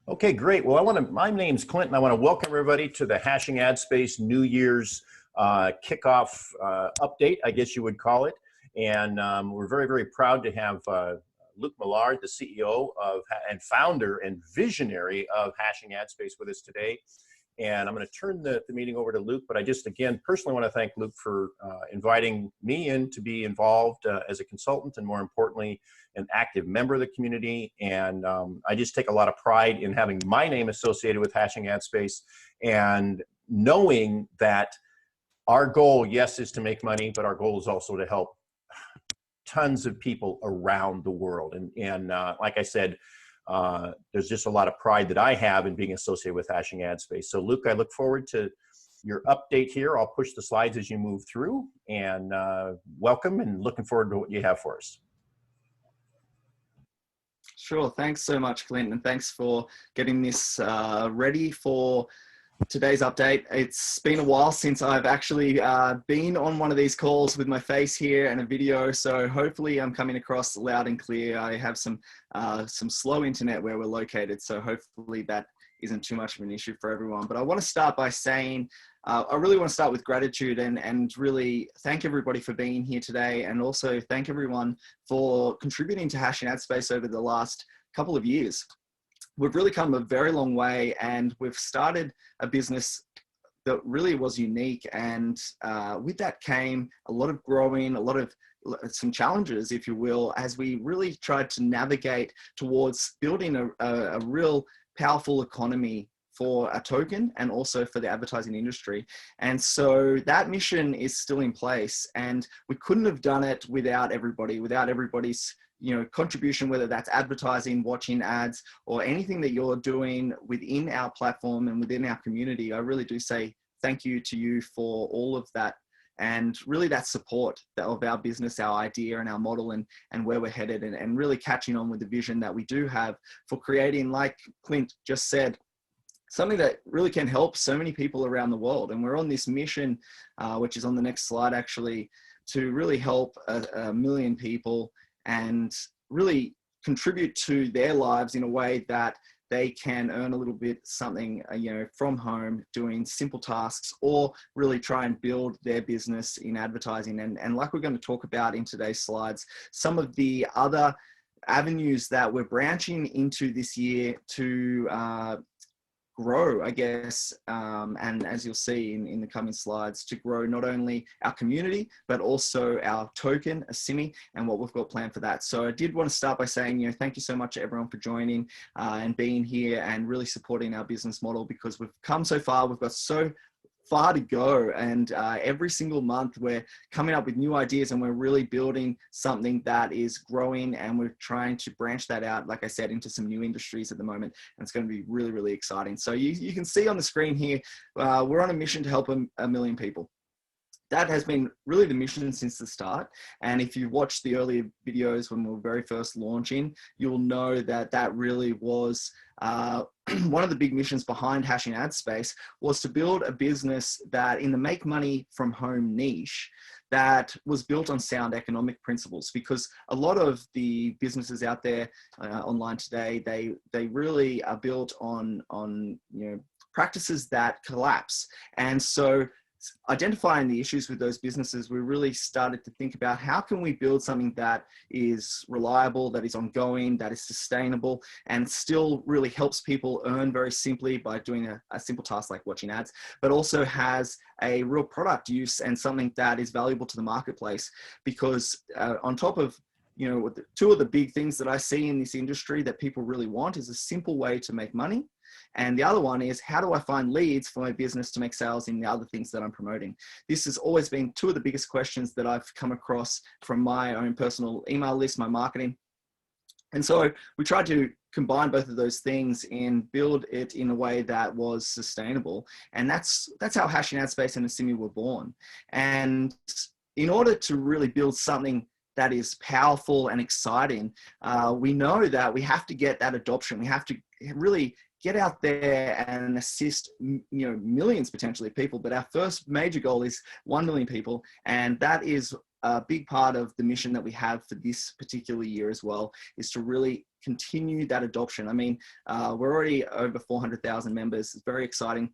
Okay, great. Well, my name's Clint, and I want to welcome everybody to the Hashing Ad Space New Year's kickoff update, I guess you would call it. And we're very, very proud to have Luke Millard, the CEO and founder and visionary of Hashing Ad Space, with us today. And I'm going to turn the meeting over to Luke, but I just, again, personally want to thank Luke for inviting me in to be involved as a consultant, and more importantly, an active member of the community. And I just take a lot of pride in having my name associated with Hashing Ad Space, and knowing that our goal, yes, is to make money, but our goal is also to help tons of people around the world. And like I said, there's just a lot of pride that I have in being associated with Hashing Ad Space. So Luke, I look forward to your update here. I'll push the slides as you move through, and welcome, and looking forward to what you have for us. Sure, thanks so much, Clint, and thanks for getting this ready for today's update. It's been a while since I've actually been on one of these calls with my face here and a video, so hopefully I'm coming across loud and clear. I have some slow internet where we're located, so hopefully that isn't too much of an issue for everyone. But I want to start by saying, I really want to start with gratitude and really thank everybody for being here today, and also thank everyone for contributing to Hashing Ad Space over the last couple of years. We've really come a very long way, and we've started a business that really was unique. And with that came a lot of growing, some challenges, if you will, as we really tried to navigate towards building a real powerful economy for a token and also for the advertising industry. And so that mission is still in place, and we couldn't have done it without everybody's contribution, whether that's advertising, watching ads, or anything that you're doing within our platform and within our community. I really do say thank you to you for all of that, and really that support of our business, our idea and our model, and where we're headed, and really catching on with the vision that we do have for creating, like Clint just said, something that really can help so many people around the world. And we're on this mission, which is on the next slide actually, to really help a million people and really contribute to their lives in a way that they can earn a little bit something, from home, doing simple tasks, or really try and build their business in advertising. And like we're going to talk about in today's slides, some of the other avenues that we're branching into this year to grow, I guess, and as you'll see in the coming slides, to grow not only our community, but also our token, Asimi, and what we've got planned for that. So I did want to start by saying, thank you so much to everyone for joining and being here and really supporting our business model, because we've come so far. We've got so far to go, and every single month we're coming up with new ideas, and we're really building something that is growing, and we're trying to branch that out, like I said, into some new industries at the moment, and it's going to be really, really exciting. So you can see on the screen here, we're on a mission to help a million people. That has been really the mission since the start. And if you watch the earlier videos when we were very first launching, you'll know that that really was one of the big missions behind Hashing Ad Space, was to build a business that, in the make money from home niche, that was built on sound economic principles. Because a lot of the businesses out there online today, they really are built on practices that collapse. And so, identifying the issues with those businesses, we really started to think about how can we build something that is reliable, that is ongoing, that is sustainable, and still really helps people earn very simply by doing a simple task like watching ads, but also has a real product use and something that is valuable to the marketplace. Because on top of two of the big things that I see in this industry that people really want is a simple way to make money. And the other one is, how do I find leads for my business to make sales in the other things that I'm promoting? This has always been two of the biggest questions that I've come across from my own personal email list, my marketing. And so we tried to combine both of those things and build it in a way that was sustainable. And that's how Hashing Ad Space and Asimi were born. And in order to really build something that is powerful and exciting, we know that we have to get that adoption. We have to really get out there and assist, millions potentially of people. But our first major goal is 1 million people. And that is a big part of the mission that we have for this particular year as well is to really continue that adoption. I mean, we're already over 400,000 members. It's very exciting.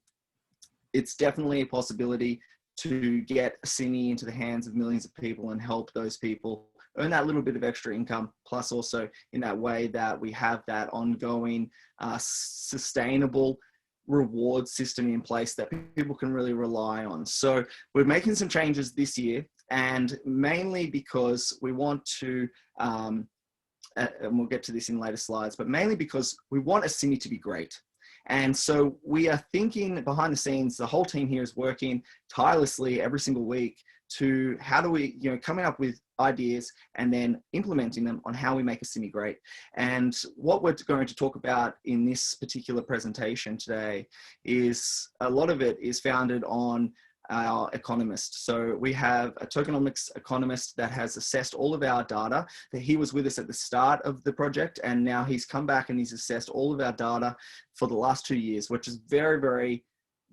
It's definitely a possibility to get Asimi into the hands of millions of people and help those people earn that little bit of extra income, plus also in that way that we have that ongoing sustainable reward system in place that people can really rely on. So we're making some changes this year, and mainly because we want to, and we'll get to this in later slides, but mainly because we want Asimi to be great. And so we are thinking behind the scenes, the whole team here is working tirelessly every single week to how do we, coming up with ideas and then implementing them on how we make Asimi great. And what we're going to talk about in this particular presentation today is a lot of it is founded on our economist. So we have a tokenomics economist that has assessed all of our data. That he was with us at the start of the project, and now he's come back and he's assessed all of our data for the last 2 years, which is very, very,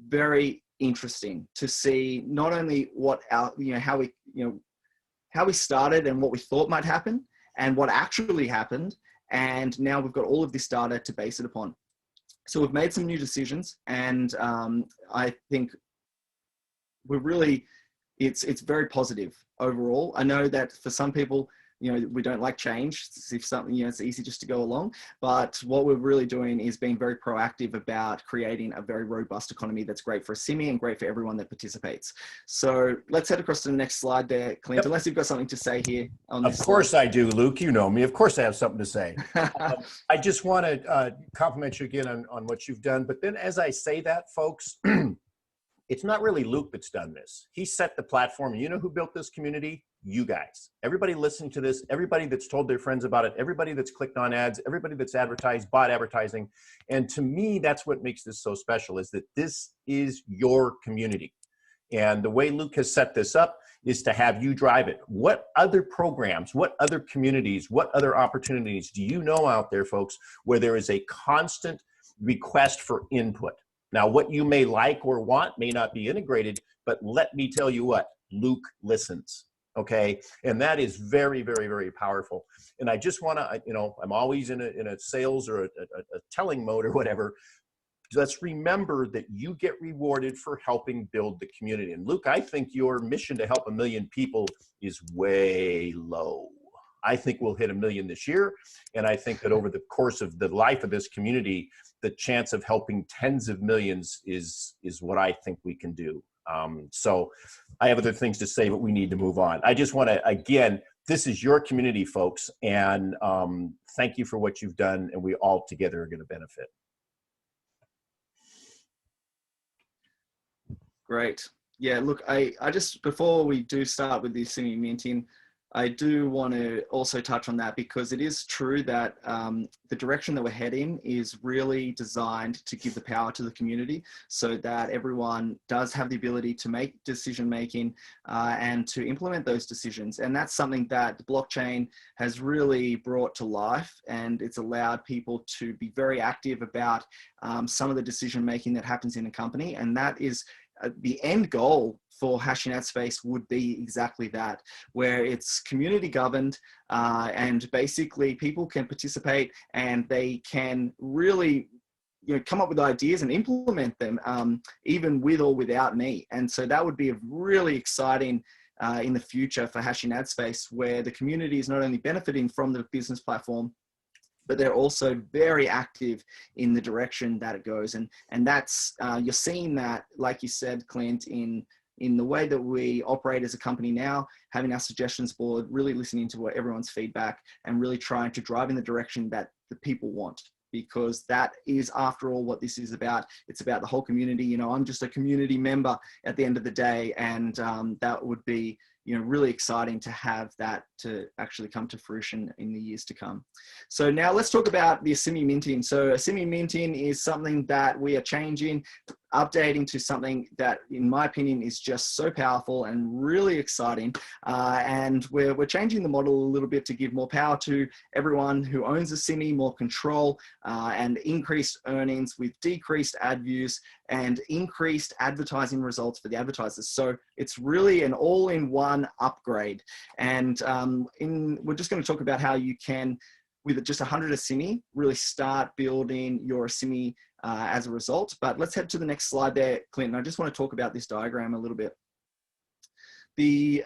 very interesting to see not only what our, how we started and what we thought might happen and what actually happened. And now we've got all of this data to base it upon. So we've made some new decisions, and I think we're really, it's very positive overall. I know that for some people, we don't like change. If something, it's easy just to go along. But what we're really doing is being very proactive about creating a very robust economy that's great for Asimi and great for everyone that participates. So let's head across to the next slide there, Clint, yep. Unless you've got something to say here on this Of course slide. I do, Luke. You know me. Of course I have something to say. I just want to compliment you again on what you've done. But then as I say that, folks, it's not really Luke that's done this. He set the platform. You know who built this community? You guys. Everybody listening to this, everybody that's told their friends about it, everybody that's clicked on ads, everybody that's advertised, bought advertising. And to me, that's what makes this so special, is that this is your community. And the way Luke has set this up is to have you drive it. What other programs, what other communities, what other opportunities do you know out there, folks, where there is a constant request for input? Now, what you may like or want may not be integrated, but let me tell you what, Luke listens, okay? And that is very, very, very powerful. And I just want to, I'm always in a sales or a telling mode or whatever. Let's remember that you get rewarded for helping build the community. And Luke, I think your mission to help 1 million people is way low. I think we'll hit 1 million this year. And I think that over the course of the life of this community, the chance of helping tens of millions is what I think we can do. So I have other things to say, but we need to move on. I just want to, again, this is your community, folks. And thank you for what you've done. And we all together are going to benefit. Great. Yeah, look, I just, before we do start with the Asimi minting, I do want to also touch on that, because it is true that the direction that we're heading is really designed to give the power to the community so that everyone does have the ability to make decision making and to implement those decisions. And that's something that the blockchain has really brought to life, and it's allowed people to be very active about some of the decision making that happens in a company. And that is the end goal for Hashing Ad Space would be exactly that, where it's community governed and basically people can participate and they can really come up with ideas and implement them even with or without me. And so that would be a really exciting in the future for Hashing Ad Space, where the community is not only benefiting from the business platform, but they're also very active in the direction that it goes. And that's, you're seeing that, like you said, Clint, in the way that we operate as a company now, having our suggestions board, really listening to what everyone's feedback and really trying to drive in the direction that the people want, because that is, after all, what this is about. It's about the whole community. I'm just a community member at the end of the day, and that would be really exciting to have that to actually come to fruition in the years to come. So now let's talk about the Asimi minting. So Asimi minting is something that we are changing. updating to something that, in my opinion, is just so powerful and really exciting. And we're changing the model a little bit to give more power to everyone who owns Asimi, more control, and increased earnings with decreased ad views and increased advertising results for the advertisers. So it's really an all-in-one upgrade. And we're just going to talk about how you can, with just 100 Asimi, really start building your Asimi as a result. But let's head to the next slide there, Clinton. I just want to talk about this diagram a little bit. The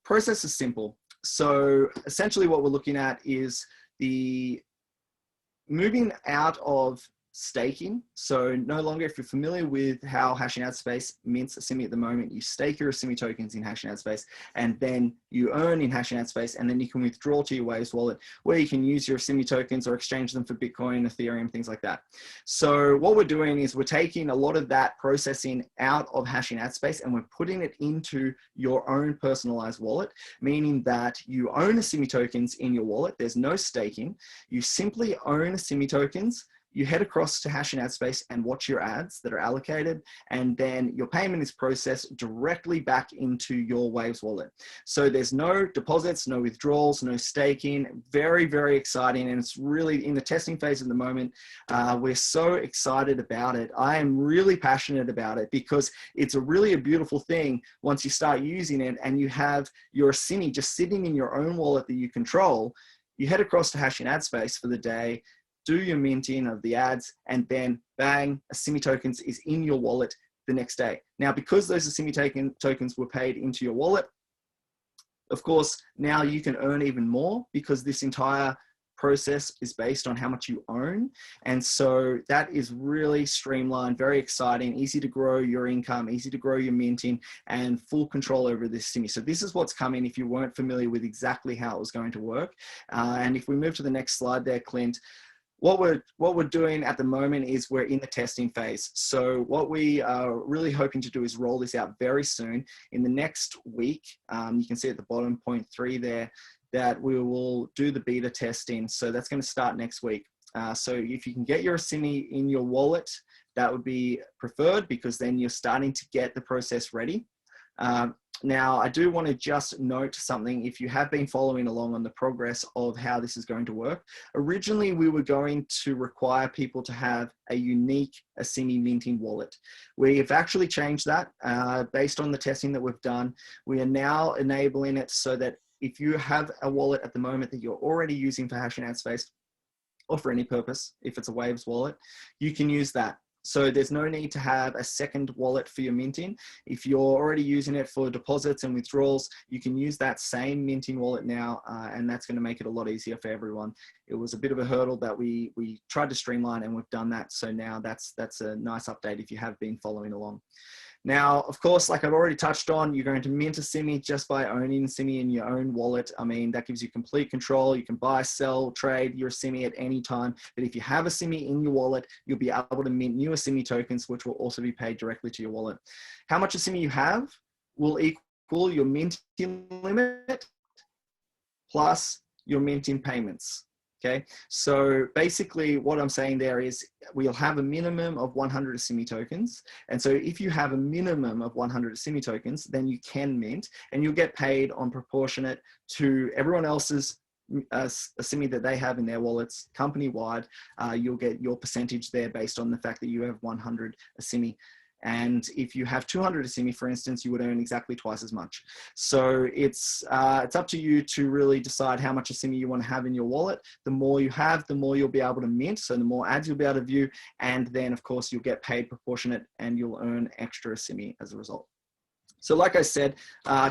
process is simple. So essentially what we're looking at is the moving out of staking. So no longer, if you're familiar with how Hashing Ad Space mints Asimi at the moment, you stake your Asimi tokens in Hashing Ad Space, and then you earn in Hashing Ad Space, and then you can withdraw to your Waves wallet, where you can use your Asimi tokens or exchange them for Bitcoin, Ethereum, things like that. So what we're doing is we're taking a lot of that processing out of Hashing Ad Space, and we're putting it into your own personalized wallet, meaning that you own Asimi tokens in your wallet. There's no staking. You simply own Asimi tokens. You head across to Hashing Ad Space and watch your ads that are allocated, and then your payment is processed directly back into your Waves wallet. So there's no deposits, no withdrawals, no staking. Very, very exciting, and it's really in the testing phase at the moment. We're so excited about it. I am really passionate about it because it's really a beautiful thing once you start using it and you have your Asimi just sitting in your own wallet that you control. You head across to Hashing Ad Space for the day, do your minting of the ads, and then bang, Asimi tokens is in your wallet the next day. Now, because those Asimi tokens were paid into your wallet, of course, now you can earn even more because this entire process is based on how much you own. And so that is really streamlined, very exciting, easy to grow your income, easy to grow your minting, and full control over this Asimi. So this is what's coming if you weren't familiar with exactly how it was going to work. And if we move to the next slide there, Clint, what we're doing at the moment is we're in the testing phase. So what we are really hoping to do is roll this out very soon. In the next week, you can see at the bottom, point 3 there, that we will do the beta testing. So that's going to start next week. So if you can get your Asimi in your wallet, that would be preferred, because then you're starting to get the process ready. Now, I do want to just note something if you have been following along on the progress of how this is going to work. Originally, we were going to require people to have a unique Asimi minting wallet. We have actually changed that based on the testing that we've done. We are now enabling it so that if you have a wallet at the moment that you're already using for Hashing Ad Space or for any purpose, if it's a Waves wallet, you can use that. So there's no need to have a second wallet for your minting. If you're already using it for deposits and withdrawals, you can use that same minting wallet now, and that's going to make it a lot easier for everyone. It was a bit of a hurdle that we tried to streamline, and we've done that. So now that's a nice update if you have been following along. Now, of course, like I've already touched on, you're going to mint Asimi just by owning Asimi in your own wallet. I mean, that gives you complete control. You can buy, sell, trade your Asimi at any time. But if you have Asimi in your wallet, you'll be able to mint new Asimi tokens, which will also be paid directly to your wallet. How much Asimi you have will equal your minting limit plus your minting payments. Okay, so basically what I'm saying there is we'll have a minimum of 100 Asimi tokens. And so if you have a minimum of 100 Asimi tokens, then you can mint, and you'll get paid on proportionate to everyone else's Asimi that they have in their wallets company-wide. You'll get your percentage there based on the fact that you have 100 Asimi. And if you have 200 Asimi, for instance, you would earn exactly twice as much. So it's up to you to really decide how much Asimi you want to have in your wallet. The more you have, the more you'll be able to mint. So the more ads you'll be able to view. And then, of course, you'll get paid proportionate and you'll earn extra Asimi as a result. So like I said,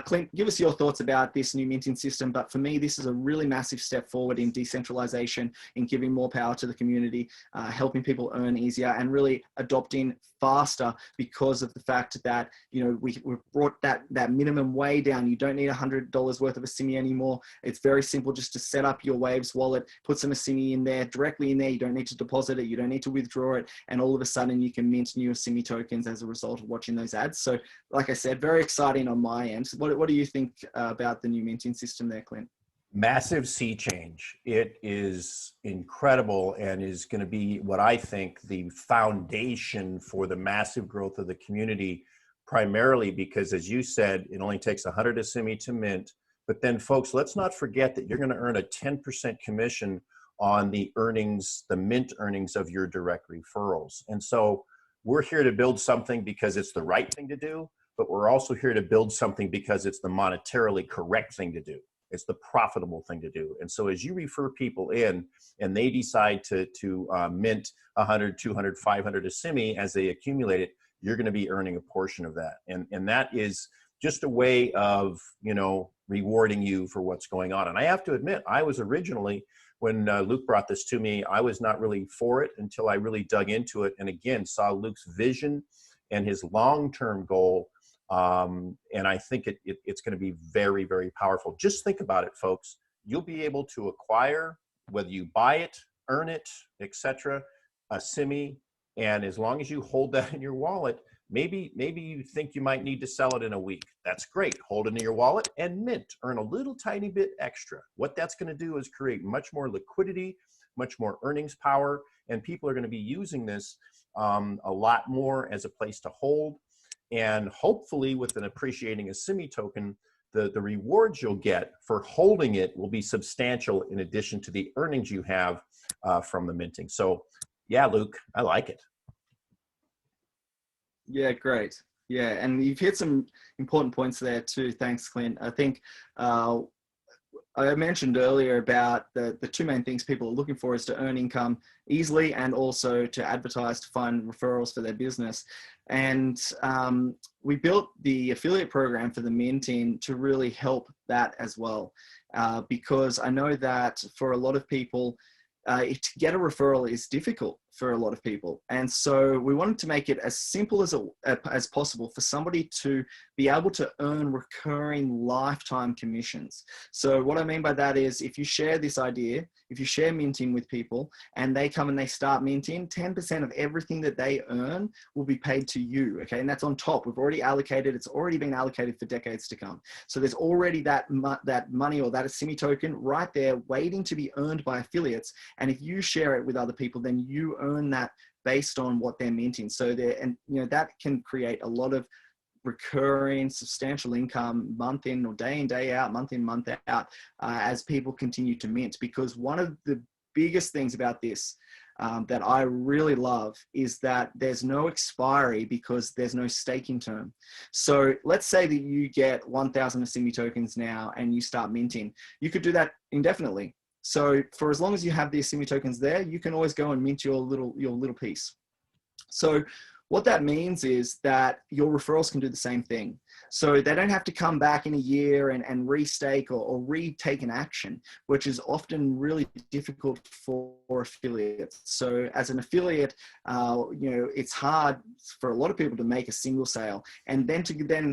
Clint, give us your thoughts about this new minting system. But for me, this is a really massive step forward in decentralization, in giving more power to the community, helping people earn easier, and really adopting faster because of the fact that, you know, we've brought that minimum way down. You don't need $100 worth of Asimi anymore. It's very simple just to set up your Waves wallet, put some Asimi in there, directly in there. You don't need to deposit it. You don't need to withdraw it. And all of a sudden you can mint new Asimi tokens as a result of watching those ads. So like I said, very exciting on my end. What do you think about the new minting system there, Clint? Massive sea change. It is incredible and is going to be what I think the foundation for the massive growth of the community, primarily because, as you said, it only takes 100 Asimi to mint. But then, folks, let's not forget that you're going to earn a 10% commission on the earnings, the mint earnings of your direct referrals. And so we're here to build something because it's the right thing to do, but we're also here to build something because it's the monetarily correct thing to do. It's the profitable thing to do. And so as you refer people in and they decide to mint 100, 200, 500 Asimi as they accumulate it, you're going to be earning a portion of that. And that is just a way of, you know, rewarding you for what's going on. And I have to admit, I was originally, when Luke brought this to me, I was not really for it until I really dug into it. And again, saw Luke's vision and his long-term goal. And I think it's going to be very, very powerful. Just think about it, folks. You'll be able to acquire, whether you buy it, earn it, etc., Asimi, and as long as you hold that in your wallet, maybe you think you might need to sell it in a week. That's great. Hold it in your wallet and mint. Earn a little tiny bit extra. What that's going to do is create much more liquidity, much more earnings power, and people are going to be using this a lot more as a place to hold. And hopefully with an appreciating Asimi token, the rewards you'll get for holding it will be substantial in addition to the earnings you have from the minting. So yeah, Luke, I like it. Yeah, great. Yeah, and you've hit some important points there too. Thanks, Clint. I think I mentioned earlier about the two main things people are looking for is to earn income easily and also to advertise to find referrals for their business. And we built the affiliate program for the minting to really help that as well. Because I know that for a lot of people, to get a referral is difficult for a lot of people. And so we wanted to make it as simple as possible for somebody to be able to earn recurring lifetime commissions. So what I mean by that is if you share this idea, if you share minting with people and they come and they start minting, 10% of everything that they earn will be paid to you. Okay. And that's on top. We've already allocated, it's already been allocated for decades to come. So there's already that money or that Asimi token right there waiting to be earned by affiliates. And if you share it with other people, then you earn that based on what they're minting. So that can create a lot of recurring substantial income month in or day in, day out, month in, month out, as people continue to mint. Because one of the biggest things about this that I really love is that there's no expiry because there's no staking term. So let's say that you get 1,000 Asimi tokens now and you start minting. You could do that indefinitely. So for as long as you have the Asimi tokens there, you can always go and mint your little piece. So what that means is that your referrals can do the same thing. So they don't have to come back in a year and restake or retake an action, which is often really difficult for affiliates. So as an affiliate, it's hard for a lot of people to make a single sale and then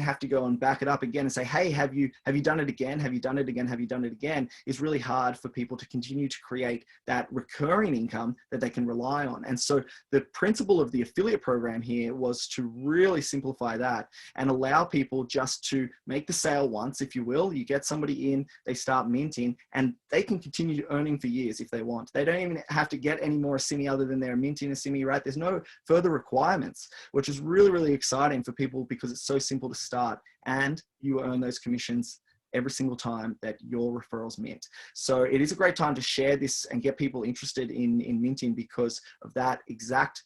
have to go and back it up again and say, hey, have you done it again? Have you done it again? Have you done it again? Is really hard for people to continue to create that recurring income that they can rely on. And so the principle of the affiliate program here was to really simplify that and allow people just to make the sale once, if you will. You get somebody in, they start minting, and they can continue earning for years if they want. They don't even have to get any more Asimi other than their minting Asimi, right? There's no further requirements, which is really, really exciting for people because it's so simple to start and you earn those commissions every single time that your referrals mint. So it is a great time to share this and get people interested in minting because of that exact,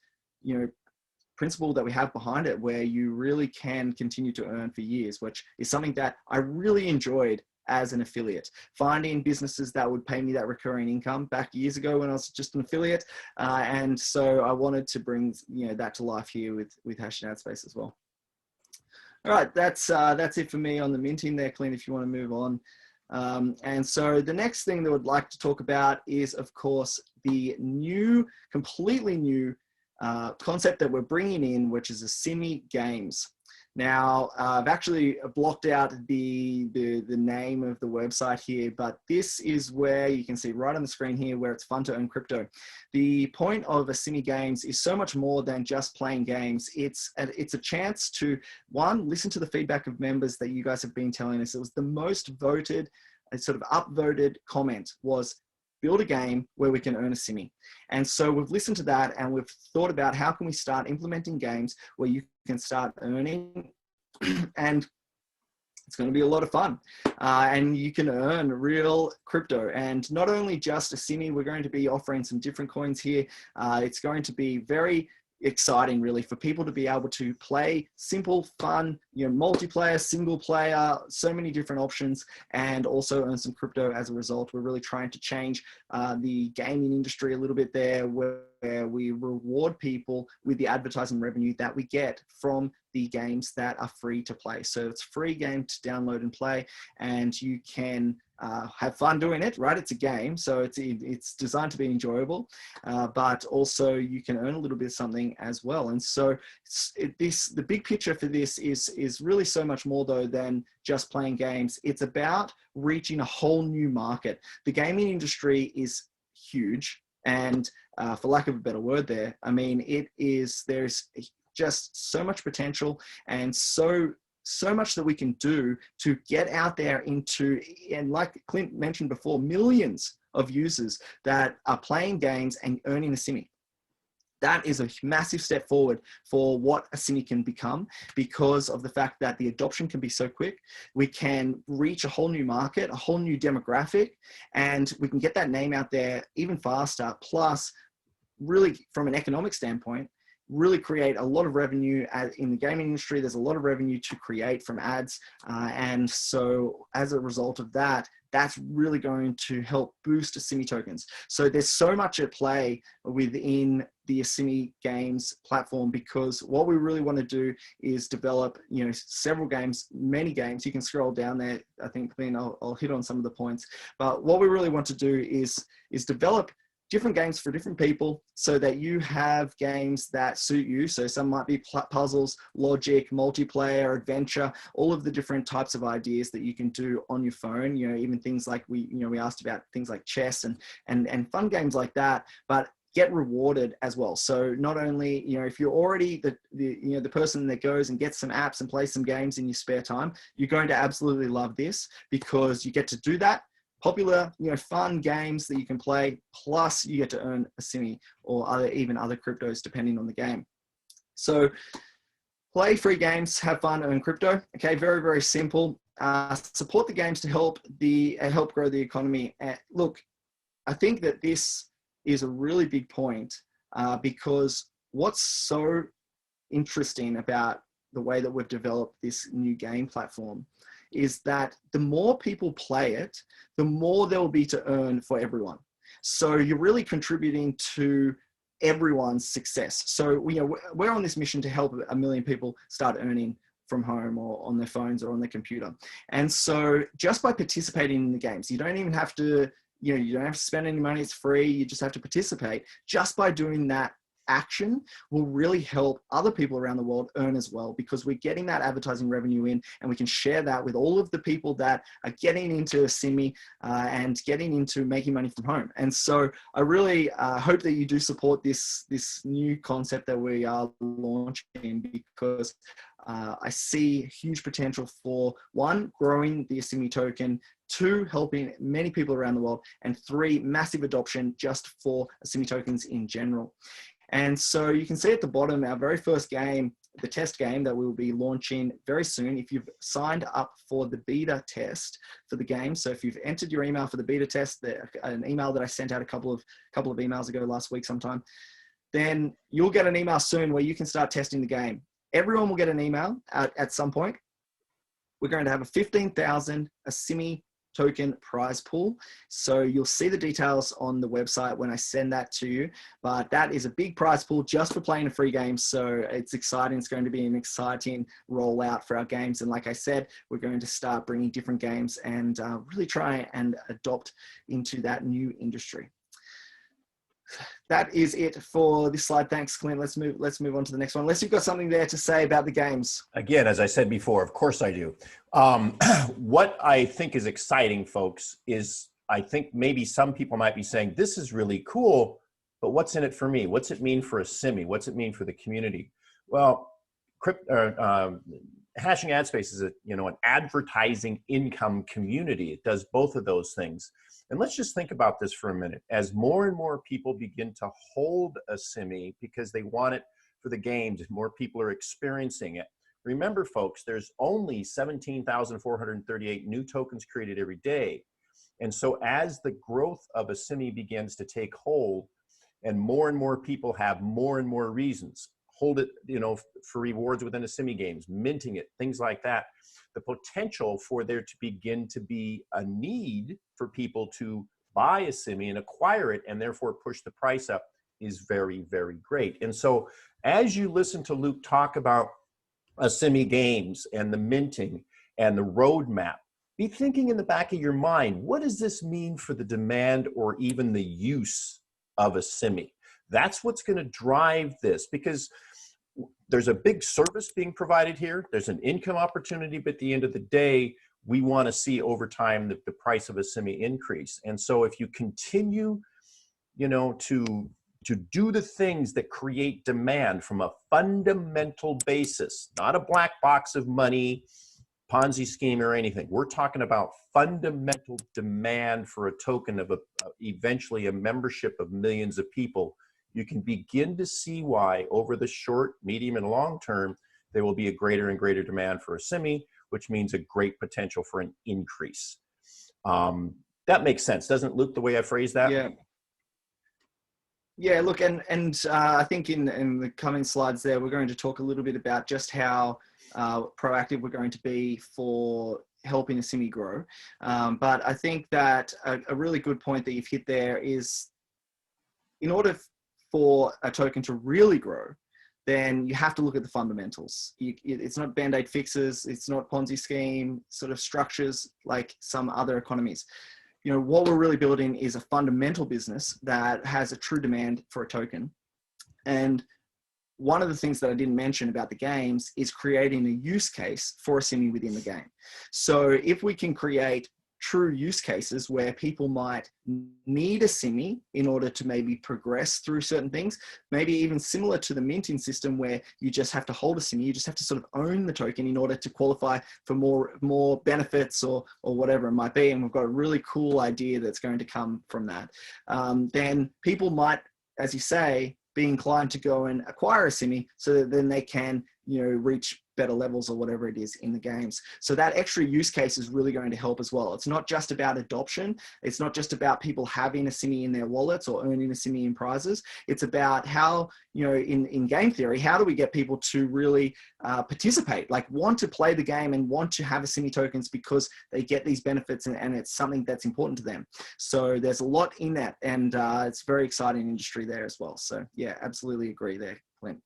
principle that we have behind it, where you really can continue to earn for years, which is something that I really enjoyed as an affiliate, finding businesses that would pay me that recurring income back years ago when I was just an affiliate. And so I wanted to bring that to life here with Hashing Ad Space as well. All right, that's it for me on the minting there, Clint, if you want to move on. And so the next thing that I would like to talk about is, of course, the completely new concept that we're bringing in, which is Asimi games. Now, I've actually blocked out the name of the website here, but this is where you can see right on the screen here where it's fun to earn crypto. The point of Asimi games is so much more than just playing games. It's a chance to, one, listen to the feedback of members that you guys have been telling us. It was the most voted a sort of upvoted comment was, build a game where we can earn Asimi. And so we've listened to that and we've thought about how can we start implementing games where you can start earning and it's going to be a lot of fun. And you can earn real crypto. And not only just Asimi, we're going to be offering some different coins here. It's going to be very exciting really for people to be able to play simple, fun, multiplayer, single player, so many different options, and also earn some crypto as a result. We're really trying to change the gaming industry a little bit there, where we reward people with the advertising revenue that we get from the games that are free to play. So it's a free game to download and play, and you can have fun doing it, right? It's a game, so it's designed to be enjoyable, but also you can earn a little bit of something as well. And so the big picture for this is really so much more though than just playing games. It's about reaching a whole new market. The gaming industry is huge, and for lack of a better word there, I mean, there's just so much potential and so much that we can do to get out there into, and like Clint mentioned before, millions of users that are playing games and earning Asimi. That is a massive step forward for what Asimi can become, because of the fact that the adoption can be so quick. We can reach a whole new market, a whole new demographic, and we can get that name out there even faster. Plus, really from an economic standpoint, really create a lot of revenue in the gaming industry. There's a lot of revenue to create from ads. And so as a result of that, that's really going to help boost Asimi tokens. So there's so much at play within the Asimi games platform, because what we really want to do is develop, several games, many games. You can scroll down there. I think, Glenn, I'll hit on some of the points. But what we really want to do is develop different games for different people so that you have games that suit you. So some might be puzzles, logic, multiplayer, adventure, all of the different types of ideas that you can do on your phone. Even things like we asked about things like chess and fun games like that, but get rewarded as well. So not only, if you're already the person that goes and gets some apps and plays some games in your spare time, you're going to absolutely love this, because you get to do that. Popular, fun games that you can play, plus you get to earn Asimi or even other cryptos depending on the game. So play free games, have fun, earn crypto. Okay, very, very simple. Support the games to help grow the economy. Look, I think that this is a really big point, because what's so interesting about the way that we've developed this new game platform is that the more people play it, the more there will be to earn for everyone. So you're really contributing to everyone's success. So we're on this mission to help 1 million people start earning from home or on their phones or on their computer. And so just by participating in the games, you don't even have to, you don't have to spend any money, it's free, you just have to participate. Just by doing that action will really help other people around the world earn as well, because we're getting that advertising revenue in, and we can share that with all of the people that are getting into Asimi and getting into making money from home. And so I really hope that you do support this new concept that we are launching, because I see huge potential for, 1, growing the Asimi token, 2, helping many people around the world, and 3, massive adoption just for Asimi tokens in general. And so you can see at the bottom, our very first game, the test game that we will be launching very soon. If you've signed up for the beta test for the game, so if you've entered your email for the beta test, an email that I sent out a couple of emails ago last week sometime, then you'll get an email soon where you can start testing the game. Everyone will get an email at some point. We're going to have a 15,000 Asimi token prize pool. So you'll see the details on the website when I send that to you, but that is a big prize pool just for playing a free game. So it's exciting. It's going to be an exciting rollout for our games. And like I said, we're going to start bringing different games and really try and adopt into that new industry. That is it for this slide. Thanks, Clint. Let's move on to the next one. Unless you've got something there to say about the games. Again, as I said before, of course I do. What I think is exciting, folks, is I think maybe some people might be saying, this is really cool, but what's in it for me? What's it mean for Asimi? What's it mean for the community? Well, Hashing Ad Space is an advertising income community. It does both of those things. And let's just think about this for a minute. As more and more people begin to hold Asimi because they want it for the games, more people are experiencing it. Remember, folks, there's only 17,438 new tokens created every day. And so as the growth of Asimi begins to take hold and more people have more and more reasons, hold it, for rewards within Asimi games, minting it, things like that, the potential for there to begin to be a need for people to buy Asimi and acquire it and therefore push the price up is very, very great. And so as you listen to Luke talk about Asimi games and the minting and the roadmap, be thinking in the back of your mind, what does this mean for the demand or even the use of Asimi? That's what's going to drive this, because there's a big service being provided here. There's an income opportunity, but at the end of the day, we want to see over time the price of Asimi increase. And so if you continue, to do the things that create demand from a fundamental basis, not a black box of money, Ponzi scheme or anything. We're talking about fundamental demand for a token of eventually a membership of millions of people. You can begin to see why over the short, medium, and long term, there will be a greater and greater demand for Asimi, which means a great potential for an increase. That makes sense, doesn't it, Luke, the way I phrased that? Yeah. Yeah, look, and I think in the coming slides there, we're going to talk a little bit about just how proactive we're going to be for helping Asimi grow. But I think that a really good point that you've hit there is, in order for a token to really grow, then you have to look at the fundamentals. It's not Band-Aid fixes, it's not Ponzi scheme sort of structures like some other economies. What we're really building is a fundamental business that has a true demand for a token. And one of the things that I didn't mention about the games is creating a use case for Asimi within the game. So if we can create true use cases where people might need Asimi in order to maybe progress through certain things, maybe even similar to the minting system where you just have to hold Asimi, you just have to sort of own the token in order to qualify for more benefits or whatever it might be. And we've got a really cool idea that's going to come from that. Then people might, as you say, be inclined to go and acquire Asimi so that then they can, reach better levels or whatever it is in the games. So that extra use case is really going to help as well. It's not just about adoption. It's not just about people having Asimi in their wallets or earning Asimi in prizes. It's about how, in game theory, how do we get people to really participate, like want to play the game and want to have Asimi tokens because they get these benefits and it's something that's important to them. So there's a lot in that, and it's a very exciting industry there as well. So yeah, absolutely agree there, Clint.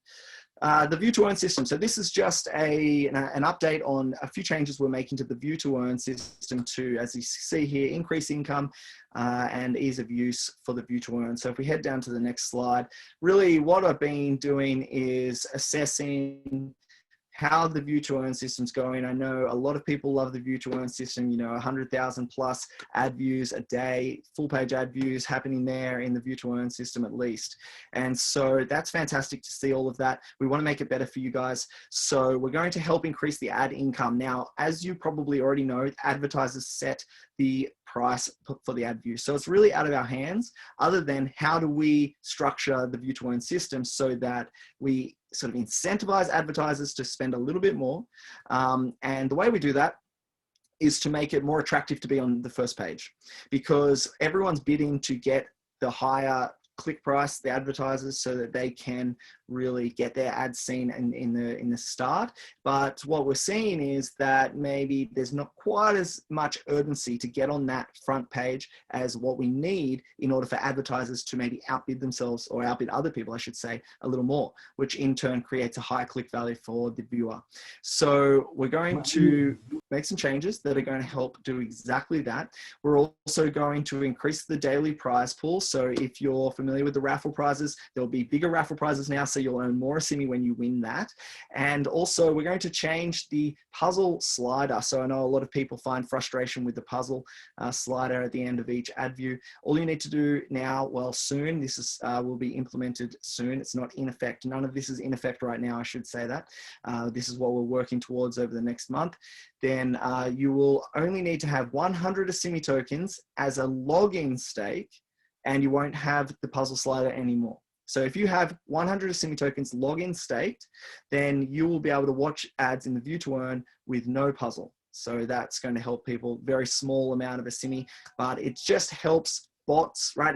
The view to earn system. So this is just an update on a few changes we're making to the view to earn system to, as you see here, increase income and ease of use for the view to earn. So if we head down to the next slide, really what I've been doing is assessing how the view to earn system's going. I know a lot of people love the view to earn system, 100,000 plus ad views a day, full page ad views happening there in the view to earn system at least. And so that's fantastic to see all of that. We want to make it better for you guys. So we're going to help increase the ad income. Now, as you probably already know, advertisers set the price for the ad view. So it's really out of our hands, other than how do we structure the view to earn system so that we sort of incentivize advertisers to spend a little bit more. And the way we do that is to make it more attractive to be on the first page, because everyone's bidding to get the higher click price, the advertisers, so that they can really get their ads seen in the start. But what we're seeing is that maybe there's not quite as much urgency to get on that front page as what we need in order for advertisers to maybe outbid themselves, or outbid other people, I should say, a little more, which in turn creates a high click value for the viewer. So we're going to make some changes that are going to help do exactly that. We're also going to increase the daily prize pool. So if you're familiar with the raffle prizes, there'll be bigger raffle prizes now. So you'll earn more Asimi when you win that. And also we're going to change the puzzle slider. So I know a lot of people find frustration with the puzzle slider at the end of each ad view. All you need to do now, well, soon, this is will be implemented soon. It's not in effect. None of this is in effect right now, I should say that. This is what we're working towards over the next month. Then you will only need to have 100 Asimi tokens as a login stake, and you won't have the puzzle slider anymore. So if you have 100 Asimi tokens login staked, then you will be able to watch ads in the view to earn with no puzzle. So that's going to help people, very small amount of Asimi, but it just helps bots, right?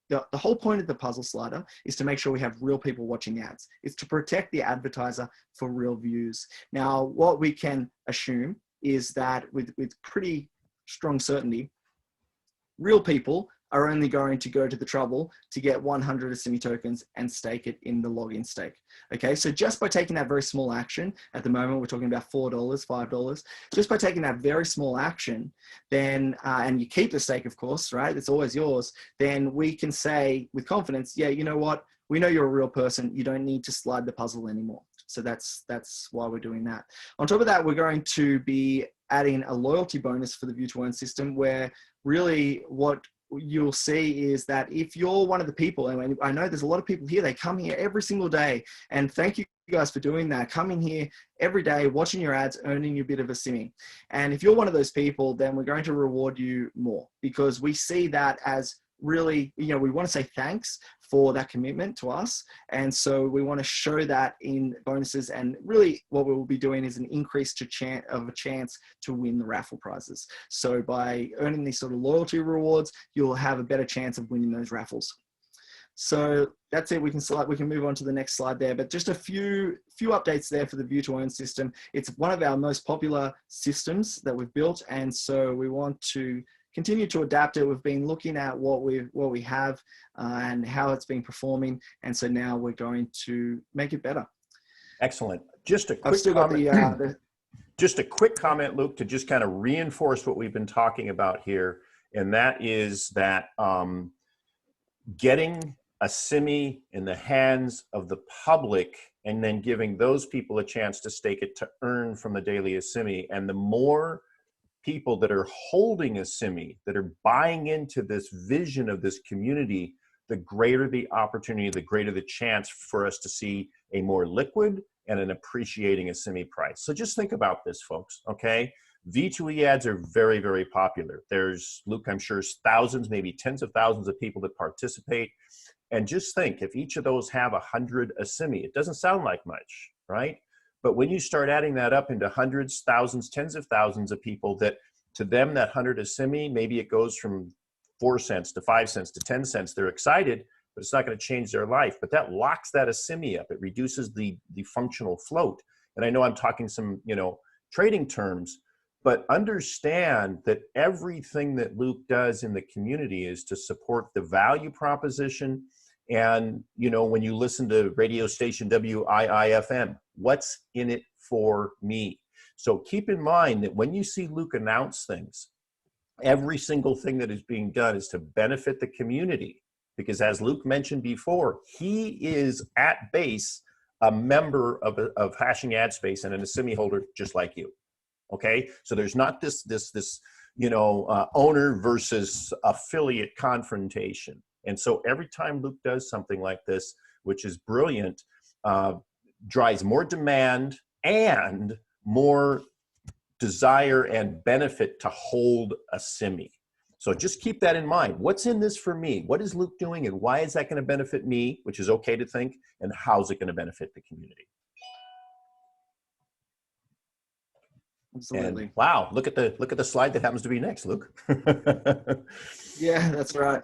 The whole point of the puzzle slider is to make sure we have real people watching ads. It's to protect the advertiser for real views. Now, what we can assume is that with pretty strong certainty, real people are only going to go to the trouble to get 100 Asimi tokens and stake it in the login stake. Okay, so just by taking that very small action, at the moment we're talking about $4, $5, just by taking that very small action, then, and you keep the stake, of course, right? It's always yours. Then we can say with confidence, yeah, you know what? We know you're a real person. You don't need to slide the puzzle anymore. So that's why we're doing that. On top of that, we're going to be adding a loyalty bonus for the view to earn system, where really what you'll see is that if you're one of the people, and I know there's a lot of people here, they come here every single day, and thank you guys for doing that, coming here every day, watching your ads, earning your bit of Asimi. And if you're one of those people, then we're going to reward you more, because we see that as really, you know, we want to say thanks for that commitment to us. And so we want to show that in bonuses, and really what we will be doing is an increase of a chance to win the raffle prizes. So by earning these sort of loyalty rewards, you'll have a better chance of winning those raffles. So that's it. We can move on to the next slide there, but just a few updates there for the view to earn system. It's one of our most popular systems that we've built, and so we want to continue to adapt it. We've been looking at what we have and how it's been performing, and so now we're going to make it better. Excellent. Just a quick comment. Just a quick comment, Luke, to just kind of reinforce what we've been talking about here, and that is that getting Asimi in the hands of the public, and then giving those people a chance to stake it to earn from the daily Asimi, and the more people that are holding Asimi, that are buying into this vision of this community, the greater the opportunity, the greater the chance for us to see a more liquid and an appreciating Asimi price. So just think about this, folks, okay? V2E ads are very, very popular. There's, Luke, I'm sure, thousands, maybe tens of thousands of people that participate. And just think, if each of those have 100 Asimi, it doesn't sound like much, right? But when you start adding that up into hundreds, thousands, tens of thousands of people, that to them, that 100 Asimi, maybe it goes from 4 cents to 5 cents to 10 cents. They're excited, but it's not going to change their life. But that locks that Asimi up. It reduces the functional float. And I know I'm talking some, you know, trading terms, but understand that everything that Luke does in the community is to support the value proposition. And, you know, when you listen to radio station WIIFM, what's in it for me? So keep in mind that when you see Luke announce things, every single thing that is being done is to benefit the community. Because as Luke mentioned before, he is at base a member of Hashing Ad Space and an Asimi holder just like you. Okay, so there's not this you know, owner versus affiliate confrontation. And so every time Luke does something like this, which is brilliant, drives more demand and more desire and benefit to hold Asimi. So just keep that in mind. What's in this for me? What is Luke doing, and why is that going to benefit me, which is okay to think, and how's it going to benefit the community? Absolutely. And wow, look at the slide that happens to be next, Luke. Yeah, that's right.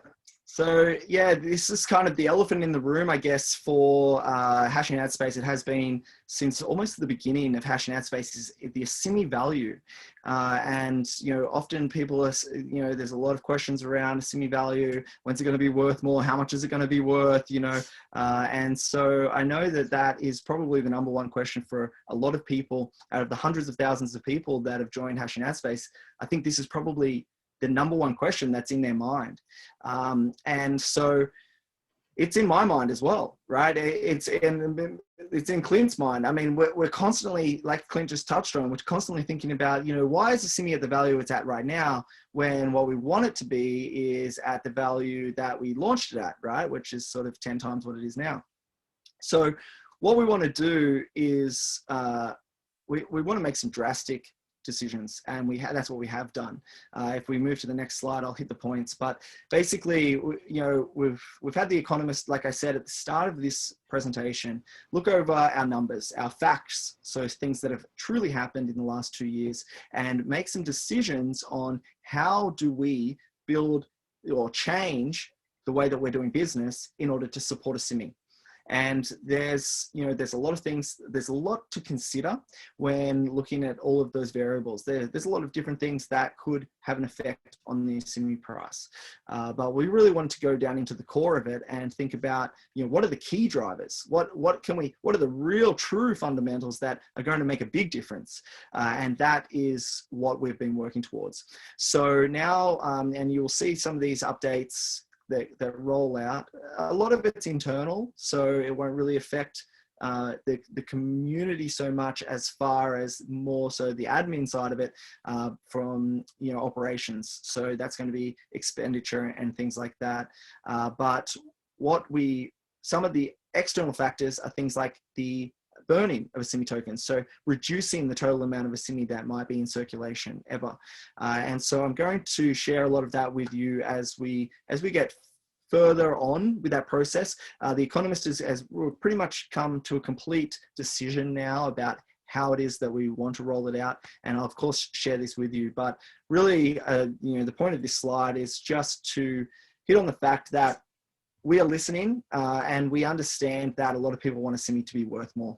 So yeah, this is kind of the elephant in the room, I guess, for Hashing Ad Space. It has been since almost the beginning of Hashing Ad Space, is the Asimi value. And, you know, often people are, you know, there's a lot of questions around Asimi value. When's it going to be worth more? How much is it going to be worth? You know, and so I know that that is probably the #1 question for a lot of people. Out of the hundreds of thousands of people that have joined Hashing Ad Space, I think this is probably the #1 question that's in their mind. And so it's in my mind as well, right? It's in Clint's mind. I mean, we're constantly, like Clint just touched on, we're constantly thinking about, you know, why is Asimi at the value it's at right now, when what we want it to be is at the value that we launched it at, right? Which is sort of 10 times what it is now. So what we want to do is we want to make some drastic decisions, and that's what we have done. If we move to the next slide, I'll hit the points. But basically, you know, we've had the economist, like I said at the start of this presentation, look over our numbers, our facts, so things that have truly happened in the last 2 years, and make some decisions on how do we build or change the way that we're doing business in order to support Asimi. And there's a lot of things, there's a lot to consider when looking at all of those variables. There's a lot of different things that could have an effect on the Asimi price. But we really want to go down into the core of it and think about, you know, what are the key drivers? What are the real true fundamentals that are going to make a big difference? And that is what we've been working towards. So now, and you will see some of these updates that roll out. A lot of it's internal, so it won't really affect the community so much, as far as more so the admin side of it, from, you know, operations. So that's going to be expenditure and things like that. But some of the external factors are things like the burning of Asimi tokens, so reducing the total amount of Asimi that might be in circulation ever. And so I'm going to share a lot of that with you as we get further on with that process. The economist has pretty much come to a complete decision now about how it is that we want to roll it out, and I'll of course share this with you. But really, you know, the point of this slide is just to hit on the fact that we are listening, and we understand that a lot of people want Asimi to be worth more.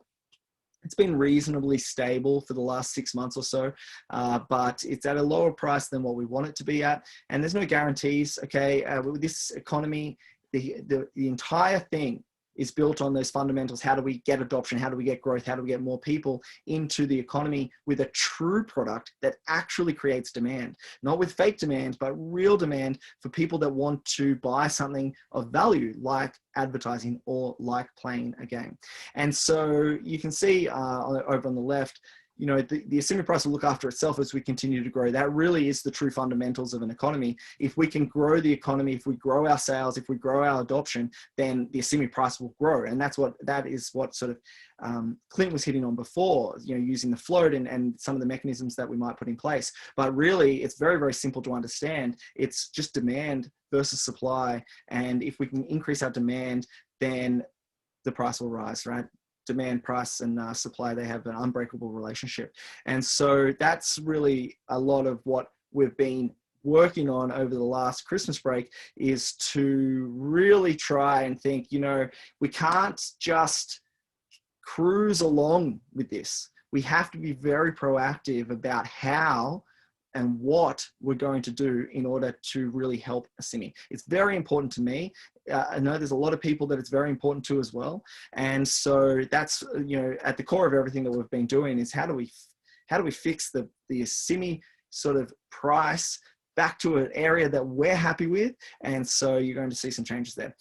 It's been reasonably stable for the last 6 months or so, but it's at a lower price than what we want it to be at. And there's no guarantees, okay? With this economy, the entire thing is built on those fundamentals. How do we get adoption? How do we get growth? How do we get more people into the economy with a true product that actually creates demand? Not with fake demand, but real demand for people that want to buy something of value, like advertising or like playing a game. And so you can see over on the left, you know, the Asimi price will look after itself as we continue to grow. That really is the true fundamentals of an economy. If we can grow the economy, if we grow our sales, if we grow our adoption, then the Asimi price will grow. And that is what sort of Clint was hitting on before, you know, using the float and some of the mechanisms that we might put in place. But really, it's very, very simple to understand. It's just demand versus supply. And if we can increase our demand, then the price will rise, right? Demand, price, and supply, they have an unbreakable relationship. And so that's really a lot of what we've been working on over the last Christmas break, is to really try and think, you know, we can't just cruise along with this. We have to be very proactive about how and what we're going to do in order to really help Asimi. It's very important to me. I know there's a lot of people that it's very important to as well. And so that's, you know, at the core of everything that we've been doing is how do we fix the Asimi sort of price back to an area that we're happy with. And so you're going to see some changes there.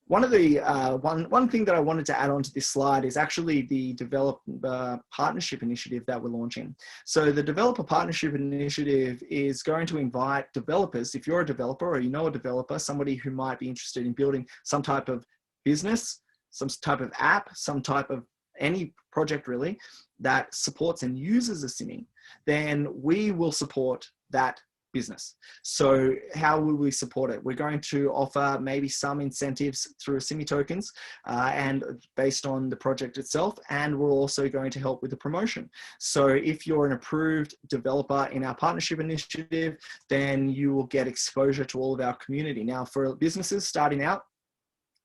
One of the one thing that I wanted to add on to this slide is actually the developer partnership initiative that we're launching. So the developer partnership initiative is going to invite developers. If you're a developer or you know a developer, somebody who might be interested in building some type of business, some type of app, some type of any project really that supports and uses Asimi, then we will support that business. So how will we support it? We're going to offer maybe some incentives through Asimi tokens and based on the project itself, and we're also going to help with the promotion. So if you're an approved developer in our partnership initiative, then you will get exposure to all of our community. Now, for businesses starting out,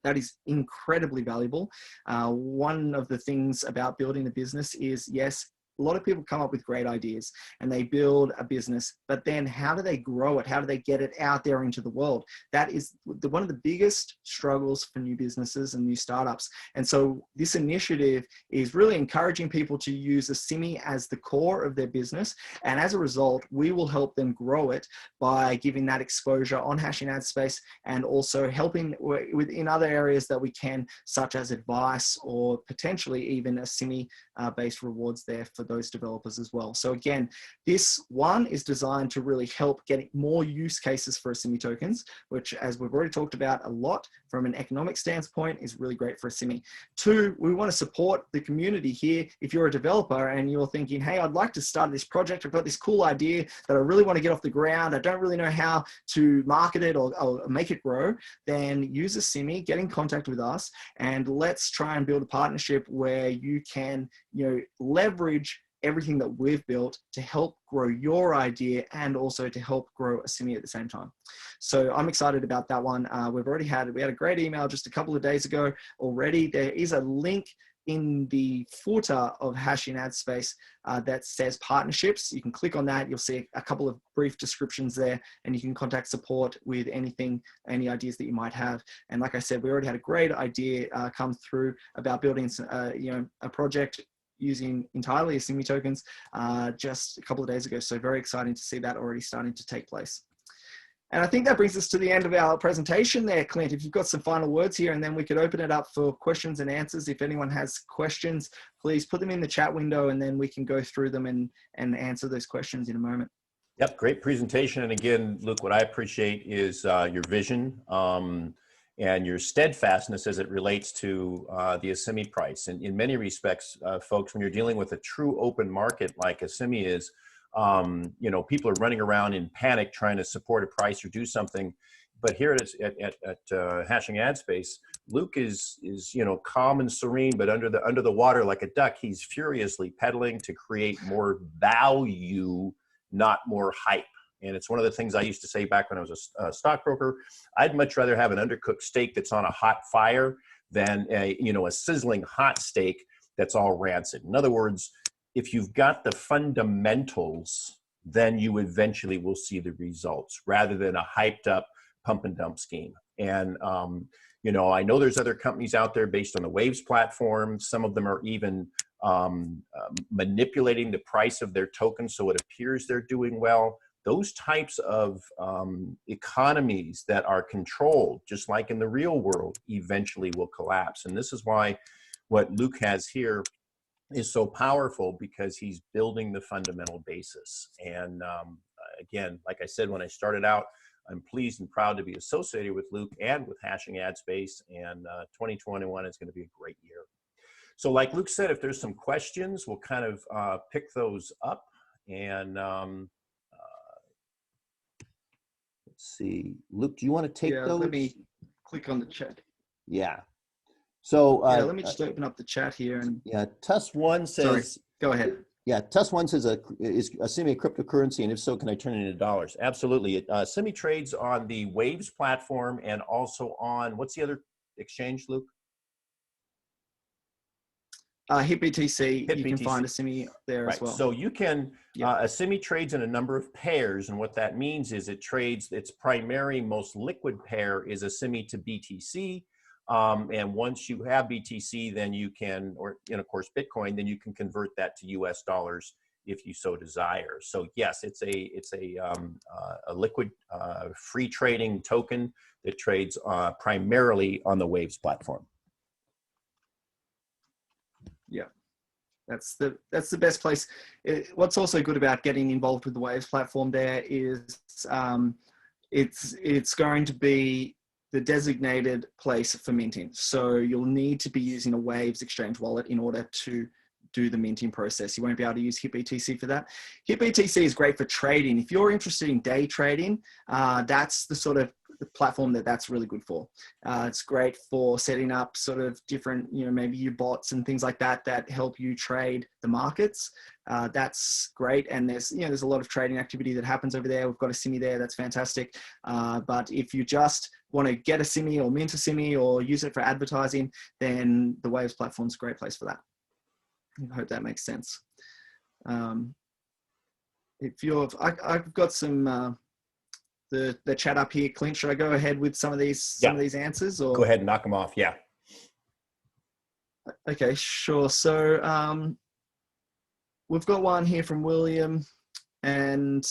that is incredibly valuable. One of the things about building a business is, yes, a lot of people come up with great ideas and they build a business, but then how do they grow it? How do they get it out there into the world? That is one of the biggest struggles for new businesses and new startups. And so this initiative is really encouraging people to use Asimi as the core of their business. And as a result, we will help them grow it by giving that exposure on Hashing Ad Space, and also helping within other areas that we can, such as advice or potentially even Asimi based rewards there for those developers as well. So again, this one is designed to really help get more use cases for Asimi tokens, which, as we've already talked about a lot from an economic standpoint, is really great for Asimi. Two, we want to support the community here. If you're a developer and you're thinking, hey, I'd like to start this project, I've got this cool idea that I really want to get off the ground, I don't really know how to market it or make it grow, then use Asimi, get in contact with us, and let's try and build a partnership where you can, leverage everything that we've built to help grow your idea and also to help grow Asimi at the same time. So I'm excited about that one. We had a great email just a couple of days ago already. There is a link in the footer of Hashing Ad Space that says partnerships. You can click on that. You'll see a couple of brief descriptions there, and you can contact support with any ideas that you might have. And like I said, we already had a great idea come through about building a project using entirely Asimi tokens just a couple of days ago. So very exciting to see that already starting to take place. And I think that brings us to the end of our presentation there, Clint. If you've got some final words here, and then we could open it up for questions and answers. If anyone has questions, please put them in the chat window, and then we can go through them and answer those questions in a moment. Yep, great presentation. And again, Luke, what I appreciate is your vision and your steadfastness as it relates to the Asimi price. And in many respects, folks, when you're dealing with a true open market like Asimi is, people are running around in panic trying to support a price or do something. But here at Hashing Ad Space, Luke is calm and serene, but under the water like a duck. He's furiously pedaling to create more value, not more hype. And it's one of the things I used to say back when I was a stockbroker. I'd much rather have an undercooked steak that's on a hot fire than a sizzling hot steak that's all rancid. In other words, if you've got the fundamentals, then you eventually will see the results rather than a hyped up pump and dump scheme. And, I know there's other companies out there based on the Waves platform. Some of them are even manipulating the price of their tokens so it appears they're doing well. Those types of economies that are controlled, just like in the real world, eventually will collapse. And this is why what Luke has here is so powerful, because he's building the fundamental basis. And again, like I said, when I started out, I'm pleased and proud to be associated with Luke and with Hashing Ad Space, and 2021 is going to be a great year. So like Luke said, if there's some questions, we'll kind of pick those up. And let's see, Luke, do you want to take those? Let me click on the chat. Yeah. So let me just open up the chat here. And Tuss1 says. Sorry, go ahead. Yeah, Tuss1 says, is Asimi a cryptocurrency, and if so, can I turn it into dollars? Absolutely. Asimi trades on the Waves platform and also on, what's the other exchange, Luke? HitBTC, you can find Asimi there as well. So you can, Asimi trades in a number of pairs, and what that means is it trades, its primary, most liquid pair is Asimi to BTC. And once you have BTC, then you can, of course, Bitcoin, then you can convert that to US dollars if you so desire. So yes, it's a liquid free trading token that trades primarily on the Waves platform. Yeah. That's the best place. What's also good about getting involved with the Waves platform there is it's going to be the designated place for minting. So you'll need to be using a Waves exchange wallet in order to do the minting process. You won't be able to use HitBTC for that. HitBTC is great for trading. If you're interested in day trading, that's the sort of the platform that's really good for. It's great for setting up sort of different, maybe your bots and things like that help you trade the markets. That's great. And there's a lot of trading activity that happens over there. We've got Asimi there. That's fantastic. But if you just want to get Asimi or mint Asimi or use it for advertising, then the Waves platform is a great place for that. I hope that makes sense. If you're, I've got some the chat up here. Clint, should I go ahead with some of these answers, or go ahead and knock them off? Yeah. Okay, sure. So we've got one here from William, and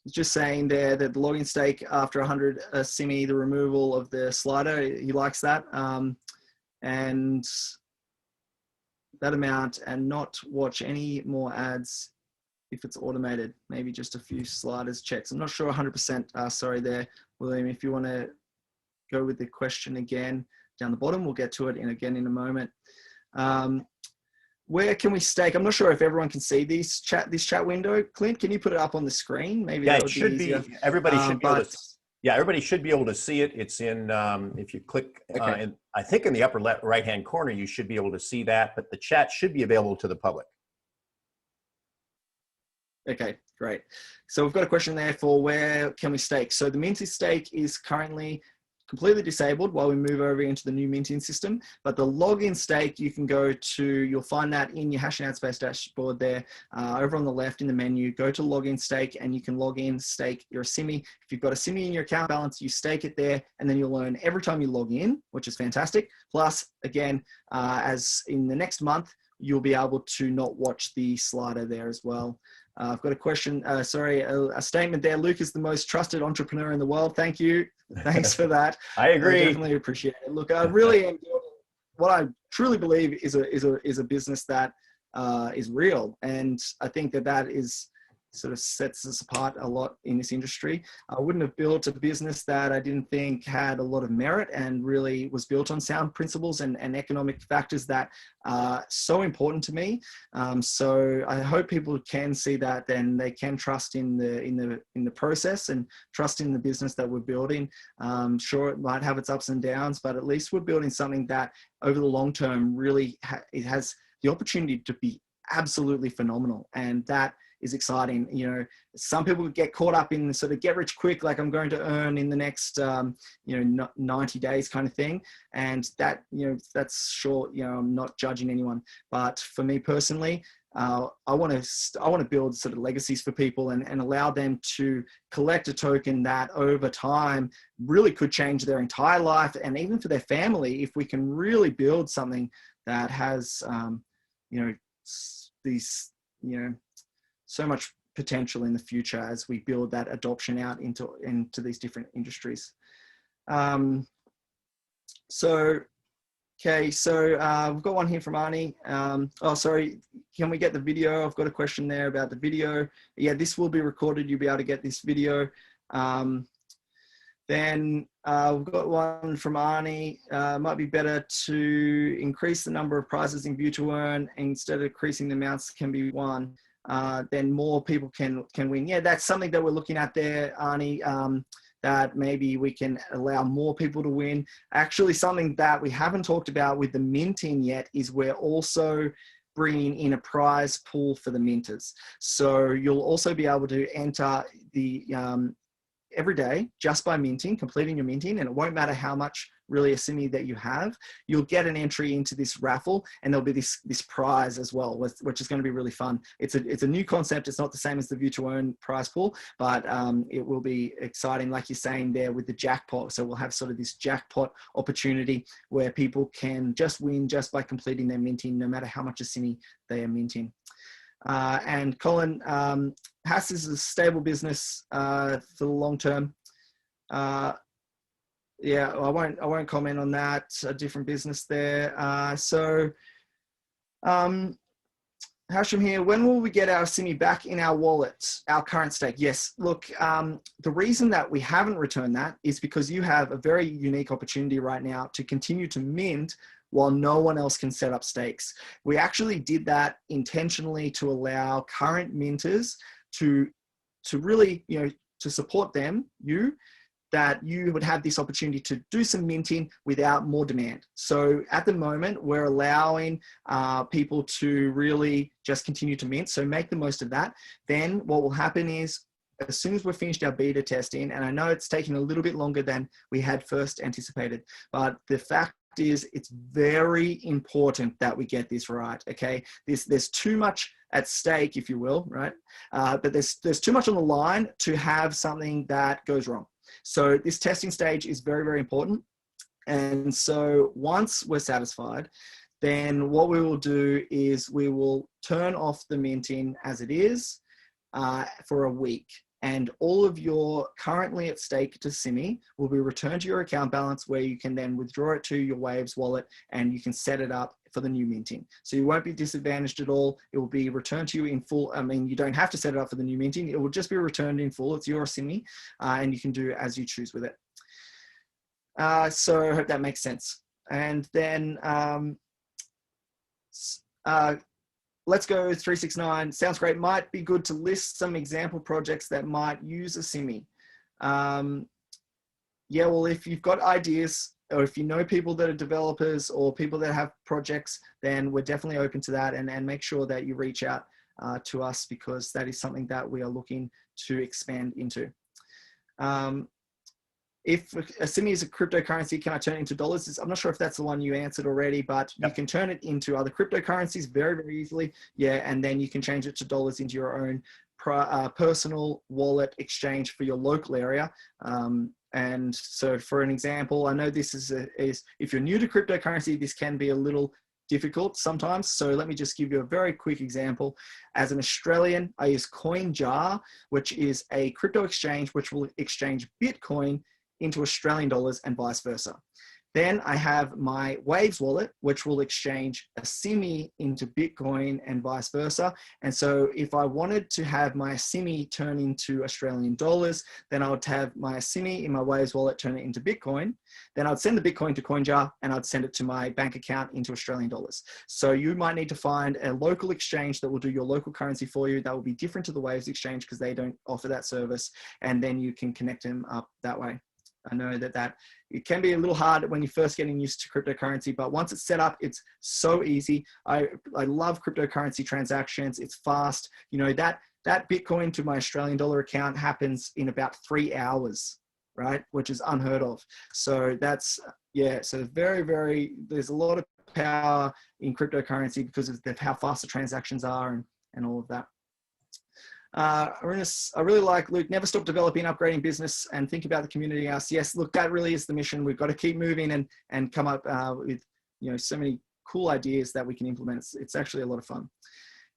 just saying there that the login stake after 100 Asimi, the removal of the slider, he likes that, and that amount, and not watch any more ads if it's automated, maybe just a few sliders checks. I'm not sure 100%, sorry there, William, if you want to go with the question again down the bottom, we'll get to it again in a moment. Where can we stake? I'm not sure if everyone can see this chat window. Clint, can you put it up on the screen? Maybe Yeah, that would be easier. Everybody should be able to. Yeah, everybody should be able to see it. It's in, if you click, Okay. I think in the upper right-hand corner, you should be able to see that, but the chat should be available to the public. Okay, great. So we've got a question there for where can we stake? So the minting stake is currently completely disabled while we move over into the new minting system, but the login stake, you can go to, you'll find that in your Hashing Ad Space dashboard there, over on the left in the menu, go to login stake, and you can log in, stake your Asimi. If you've got Asimi in your account balance, you stake it there, and then you'll earn every time you log in, which is fantastic. Plus, again, as in the next month, you'll be able to not watch the slider there as well. I've got a question, a statement there. Luke is the most trusted entrepreneur in the world. Thank you. Thanks for that. I agree. I definitely appreciate it. Look, I really am building what I truly believe is a business that is real. And I think that is sort of sets us apart a lot in this industry. I wouldn't have built a business that I didn't think had a lot of merit and really was built on sound principles and economic factors that are so important to me. So I hope people can see that, then they can trust in the process and trust in the business that we're building. Sure, it might have its ups and downs, but at least we're building something that over the long term really it has the opportunity to be absolutely phenomenal, and that is exciting. You know, some people get caught up in the sort of get rich quick, like I'm going to earn in the next 90 days kind of thing, and that, that's short. I'm not judging anyone, but for me personally, I want to build sort of legacies for people and allow them to collect a token that over time really could change their entire life, and even for their family, if we can really build something that has these so much potential in the future as we build that adoption out into these different industries. So we've got one here from Arnie. Oh, sorry, can we get the video? I've got a question there about the video. Yeah, this will be recorded. You'll be able to get this video. Then we've got one from Arnie. Might be better to increase the number of prizes in view to earn instead of increasing the amounts can be won. Then more people can win. Yeah, that's something that we're looking at there, Arnie, that maybe we can allow more people to win. Actually, something that we haven't talked about with the minting yet is we're also bringing in a prize pool for the minters. So you'll also be able to enter the every day just by minting, completing your minting, and it won't matter how much really Asimi that you have, you'll get an entry into this raffle, and there'll be this prize as well, which is going to be really fun. It's a new concept. It's not the same as the view to earn prize pool, but it will be exciting, like you're saying there with the jackpot. So we'll have sort of this jackpot opportunity where people can just win just by completing their minting, no matter how much Asimi they are minting. And Colin, Hass is a stable business for the long term. Yeah, I won't comment on that. A different business there. Hashim here, when will we get our Asimi back in our wallet, our current stake? Yes, look, the reason that we haven't returned that is because you have a very unique opportunity right now to continue to mint while no one else can set up stakes. We actually did that intentionally to allow current minters to really, to support them, that you would have this opportunity to do some minting without more demand. So at the moment, we're allowing people to really just continue to mint. So make the most of that. Then what will happen is, as soon as we've finished our beta testing, and I know it's taking a little bit longer than we had first anticipated, but the fact is it's very important that we get this right, okay? There's too much at stake, if you will, right? But there's too much on the line to have something that goes wrong. So this testing stage is very, very important. And so once we're satisfied, then what we will do is we will turn off the minting as it is for a week. And all of your currently at stake Asimi will be returned to your account balance, where you can then withdraw it to your Waves wallet and you can set it up for the new minting. So you won't be disadvantaged at all. It will be returned to you in full. I mean, you don't have to set it up for the new minting. It will just be returned in full. It's your Asimi, and you can do as you choose with it. So I hope that makes sense. And then let's go 369. Sounds great. Might be good to list some example projects that might use Asimi. Yeah, well, if you've got ideas, or if you know people that are developers or people that have projects, then we're definitely open to that, and make sure that you reach out to us, because that is something that we are looking to expand into. If Asimi is a cryptocurrency, can I turn it into dollars? I'm not sure if that's the one you answered already, but you can turn it into other cryptocurrencies very, very easily. Yeah, and then you can change it to dollars into your own personal wallet exchange for your local area. And so for an example, I know this is if you're new to cryptocurrency, this can be a little difficult sometimes. So let me just give you a very quick example. As an Australian, I use CoinJar, which is a crypto exchange which will exchange Bitcoin into Australian dollars and vice versa. Then I have my Waves wallet, which will exchange Asimi into Bitcoin and vice versa. And so if I wanted to have my Asimi turn into Australian dollars, then I would have my Asimi in my Waves wallet turn it into Bitcoin. Then I'd send the Bitcoin to CoinJar and I'd send it to my bank account into Australian dollars. So you might need to find a local exchange that will do your local currency for you. That will be different to the Waves exchange because they don't offer that service. And then you can connect them up that way. I know that it can be a little hard when you're first getting used to cryptocurrency, but once it's set up, it's so easy. I love cryptocurrency transactions. It's fast. You know, that Bitcoin to my Australian dollar account happens in about 3 hours, right? Which is unheard of. So that's, yeah, so very, very, there's a lot of power in cryptocurrency because of how fast the transactions are and all of that. I really like Luke, never stop developing, upgrading business and think about the community house. Yes, look, that really is the mission. We've got to keep moving and come up with, you know, so many cool ideas that we can implement. It's actually a lot of fun.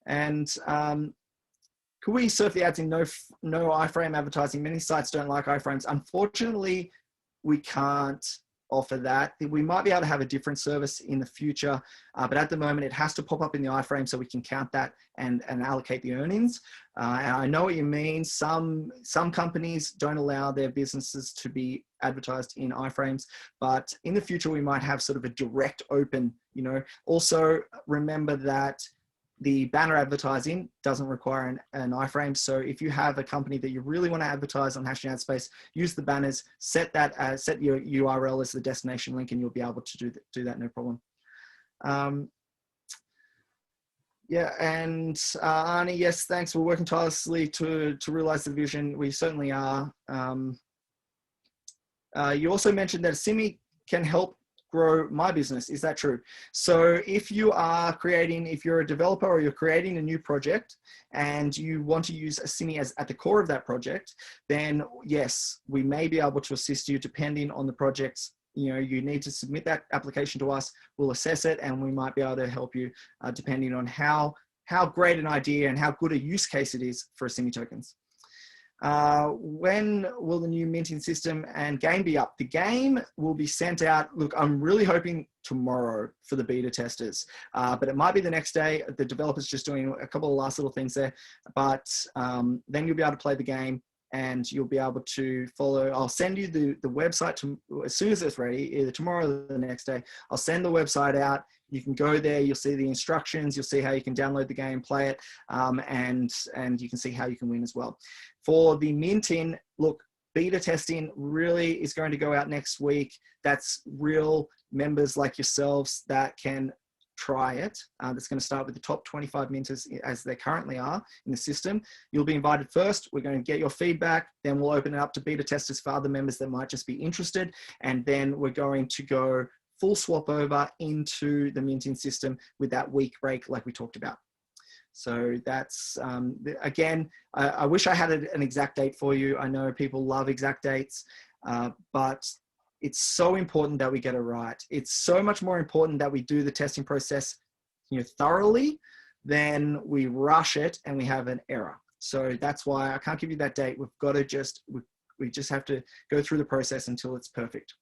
And could we surf the ads in no iframe advertising? Many sites don't like iframes. Unfortunately, we can't offer that. We might be able to have a different service in the future, but at the moment it has to pop up in the iframe so we can count that and allocate the earnings. And I know what you mean. Some companies don't allow their businesses to be advertised in iframes, but in the future we might have sort of a direct open, you know. Also remember that the banner advertising doesn't require an iframe. So if you have a company that you really want to advertise on Hashing Ad Space, use the banners, set your URL as the destination link, and you'll be able to do that no problem. Yeah, and Arnie, yes, thanks. We're working tirelessly to realize the vision. We certainly are. You also mentioned that Asimi can help grow my business. Is that true? So if you're a developer or you're creating a new project and you want to use Asimi as at the core of that project, then yes, we may be able to assist you depending on the project's, you know, you need to submit that application to us. We'll assess it and we might be able to help you depending on how great an idea and how good a use case it is for Asimi tokens. When will the new minting system and game be up? The game will be sent out. Look, I'm really hoping tomorrow for the beta testers, but it might be the next day. The developer's just doing a couple of last little things there, but then you'll be able to play the game and you'll be able to follow. I'll send you the website as soon as it's ready, either tomorrow or the next day. I'll send the website out. You can go there, you'll see the instructions, you'll see how you can download the game, play it, and you can see how you can win as well. For the minting, look, beta testing really is going to go out next week. That's real members like yourselves that can try it. That's going to start with the top 25 minters as they currently are in the system. You'll be invited first. We're going to get your feedback. Then we'll open it up to beta testers for other members that might just be interested. And then we're going to go full swap over into the minting system with that week break like we talked about. So that's, again, I wish I had an exact date for you. I know people love exact dates, but it's so important that we get it right. It's so much more important that we do the testing process, thoroughly than we rush it and we have an error. So that's why I can't give you that date. We've got to we just have to go through the process until it's perfect.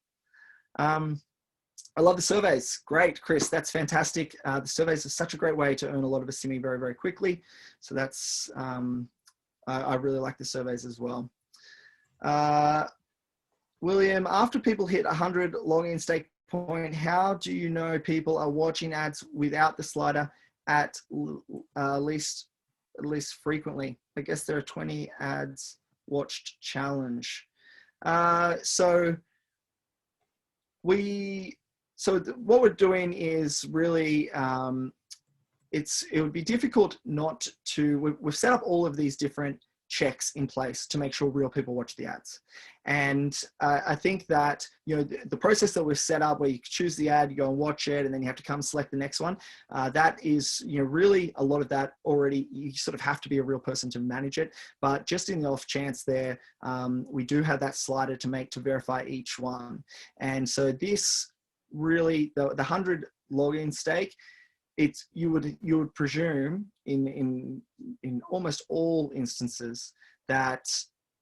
I love the surveys. Great, Chris, that's fantastic. The surveys are such a great way to earn a lot of Asimi very, very quickly. So that's, I really like the surveys as well. William, after people hit 100 login stake point, how do you know people are watching ads without the slider at least frequently? I guess there are 20 ads watched challenge. So what we're doing is really, it would be difficult not to, we've set up all of these different checks in place to make sure real people watch the ads. And I think that, the process that we've set up where you choose the ad, you go and watch it, and then you have to come select the next one. That is, really a lot of that already, you sort of have to be a real person to manage it. But just in the off chance there, we do have that slider to verify each one. And so this really, the 100 login stake, you would presume in almost all instances that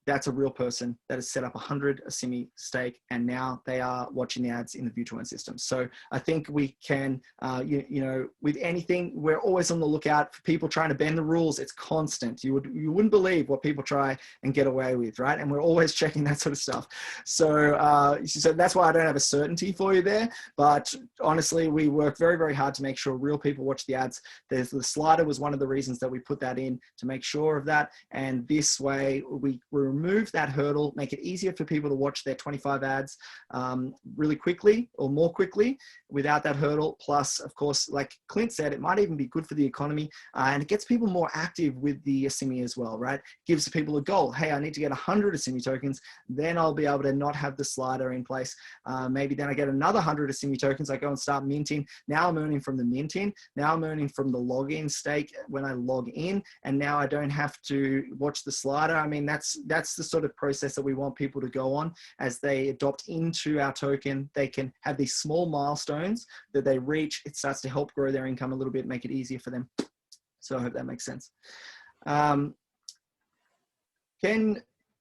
that's a real person that has set up 100 Asimi stake, and now they are watching the ads in the view.To system. So I think we can, with anything, we're always on the lookout for people trying to bend the rules. It's constant. You wouldn't believe what people try and get away with, right? And we're always checking that sort of stuff. So, so that's why I don't have a certainty for you there. But honestly, we work very, very hard to make sure real people watch the ads. The slider was one of the reasons that we put that in, to make sure of that. And this way we remove that hurdle, make it easier for people to watch their 25 ads really quickly or more quickly without that hurdle. Plus, of course, like Clint said, it might even be good for the economy, and it gets people more active with the Asimi as well, right? Gives people a goal. Hey, I need to get 100 Asimi tokens, then I'll be able to not have the slider in place. Maybe then I get another 100 Asimi tokens, I go and start minting. Now I'm earning from the minting. Now I'm earning from the login stake when I log in, and now I don't have to watch the slider. I mean, that's the sort of process that we want people to go on. As they adopt into our token, they can have these small milestones that they reach. It starts to help grow their income a little bit, make it easier for them. So I hope that makes sense. Can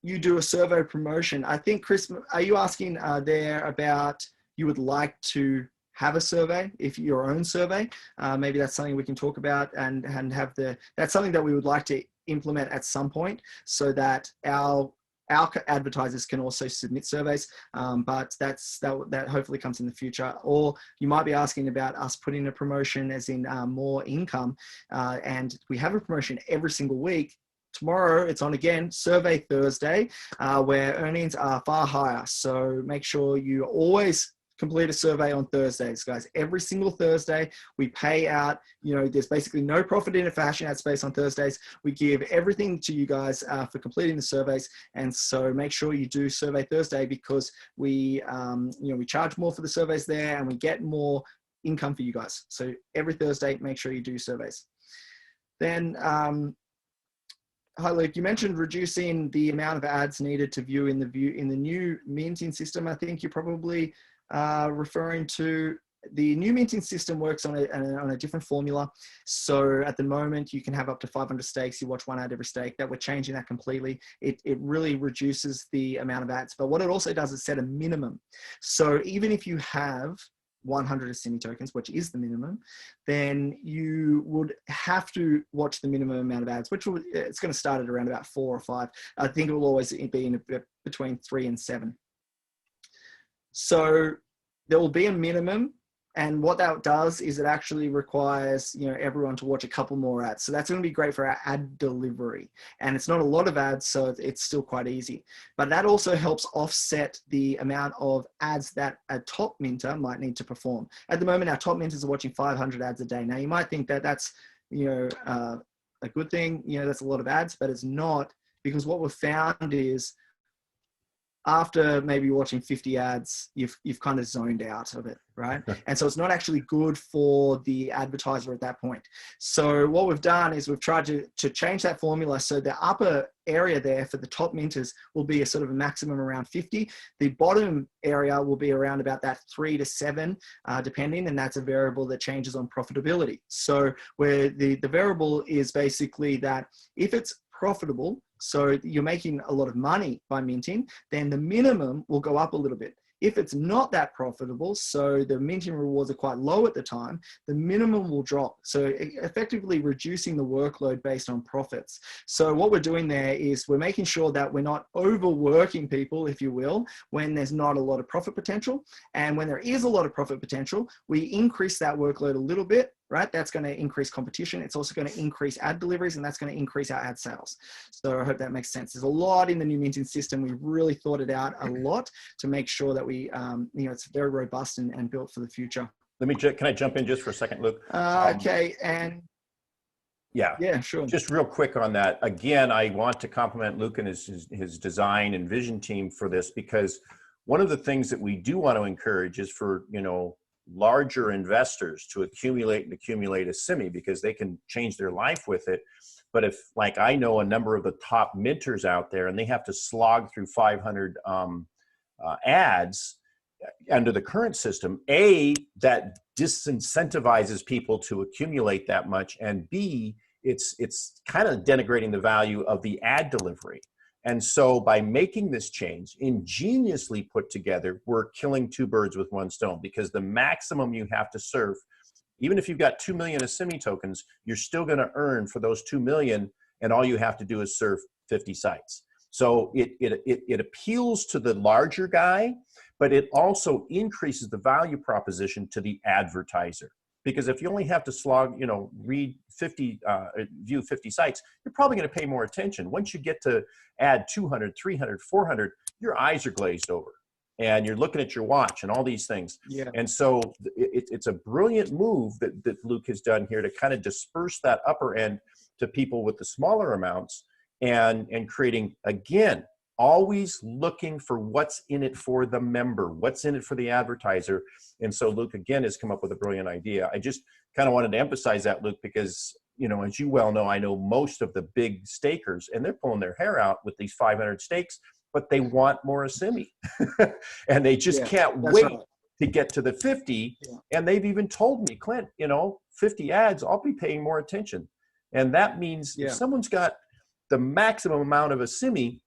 you do a survey promotion? I think, Chris, are you asking there about you would like to have a survey, if your own survey? Maybe that's something we can talk about and have that's something that we would like to implement at some point, so that our advertisers can also submit surveys, but that hopefully comes in the future. Or you might be asking about us putting a promotion as in more income, and we have a promotion every single week. Tomorrow it's on again, Survey Thursday, where earnings are far higher. So make sure you always complete a survey on Thursdays, guys. Every single Thursday, we pay out, there's basically no profit in it for Hashing Ad Space on Thursdays. We give everything to you guys for completing the surveys. And so make sure you do Survey Thursday, because we charge more for the surveys there, and we get more income for you guys. So every Thursday, make sure you do surveys. Then, hi Luke, you mentioned reducing the amount of ads needed to view in the new minting system. I think you're probably referring to the new minting system. Works on a different formula. So at the moment, you can have up to 500 stakes. You watch one ad every stake. That we're changing that completely. It really reduces the amount of ads. But what it also does is set a minimum. So even if you have 100 Asimi tokens, which is the minimum, then you would have to watch the minimum amount of ads, which it's going to start at around about 4 or 5. I think it will always be in between 3 and 7. So there will be a minimum, and what that does is it actually requires everyone to watch a couple more ads. So that's going to be great for our ad delivery, and it's not a lot of ads, so it's still quite easy. But that also helps offset the amount of ads that a top minter might need to perform. At the moment, our top minters are watching 500 ads a day. Now you might think that that's a good thing. That's a lot of ads, but it's not, because what we've found is after maybe watching 50 ads, you've kind of zoned out of it, right? And so it's not actually good for the advertiser at that point. So what we've done is we've tried to change that formula so the upper area there for the top minters will be a sort of a maximum around 50. The bottom area will be around about that 3 to 7, depending, and that's a variable that changes on profitability. So where the variable is basically that if it's profitable, so you're making a lot of money by minting, then the minimum will go up a little bit. If it's not that profitable, so the minting rewards are quite low at the time, the minimum will drop. So effectively reducing the workload based on profits. So what we're doing there is we're making sure that we're not overworking people, if you will, when there's not a lot of profit potential. And when there is a lot of profit potential, we increase that workload a little bit, right? That's going to increase competition. It's also going to increase ad deliveries, and that's going to increase our ad sales. So I hope that makes sense. There's a lot in the new minting system. We really thought it out a lot to make sure that we, it's very robust and built for the future. Can I jump in just for a second, Luke? Okay, and yeah, sure. Just real quick on that. Again, I want to compliment Luke and his design and vision team for this, because one of the things that we do want to encourage is for, larger investors to accumulate Asimi, because they can change their life with it. But if, like, I know a number of the top minters out there and they have to slog through 500 ads under the current system, A, that disincentivizes people to accumulate that much, and B, it's kind of denigrating the value of the ad delivery. And so by making this change, ingeniously put together, we're killing two birds with one stone, because the maximum you have to serve, even if you've got 2 million Asimi tokens, you're still going to earn for those 2 million, and all you have to do is serve 50 sites. So it appeals to the larger guy, but it also increases the value proposition to the advertiser. Because if you only have to slog, read 50, view 50 sites, you're probably going to pay more attention. Once you get to add 200, 300, 400, your eyes are glazed over and you're looking at your watch and all these things. Yeah. And so it's a brilliant move that Luke has done here to kind of disperse that upper end to people with the smaller amounts, and creating, again, always looking for what's in it for the member, what's in it for the advertiser. And so Luke, again, has come up with a brilliant idea. I just kind of wanted to emphasize that, Luke, because, as you well know, I know most of the big stakers, and they're pulling their hair out with these 500 stakes, but they want more Asimi. And they just can't wait to get to the 50. Yeah. And they've even told me, Clint, 50 ads, I'll be paying more attention. And that means if someone's got the maximum amount of Asimi,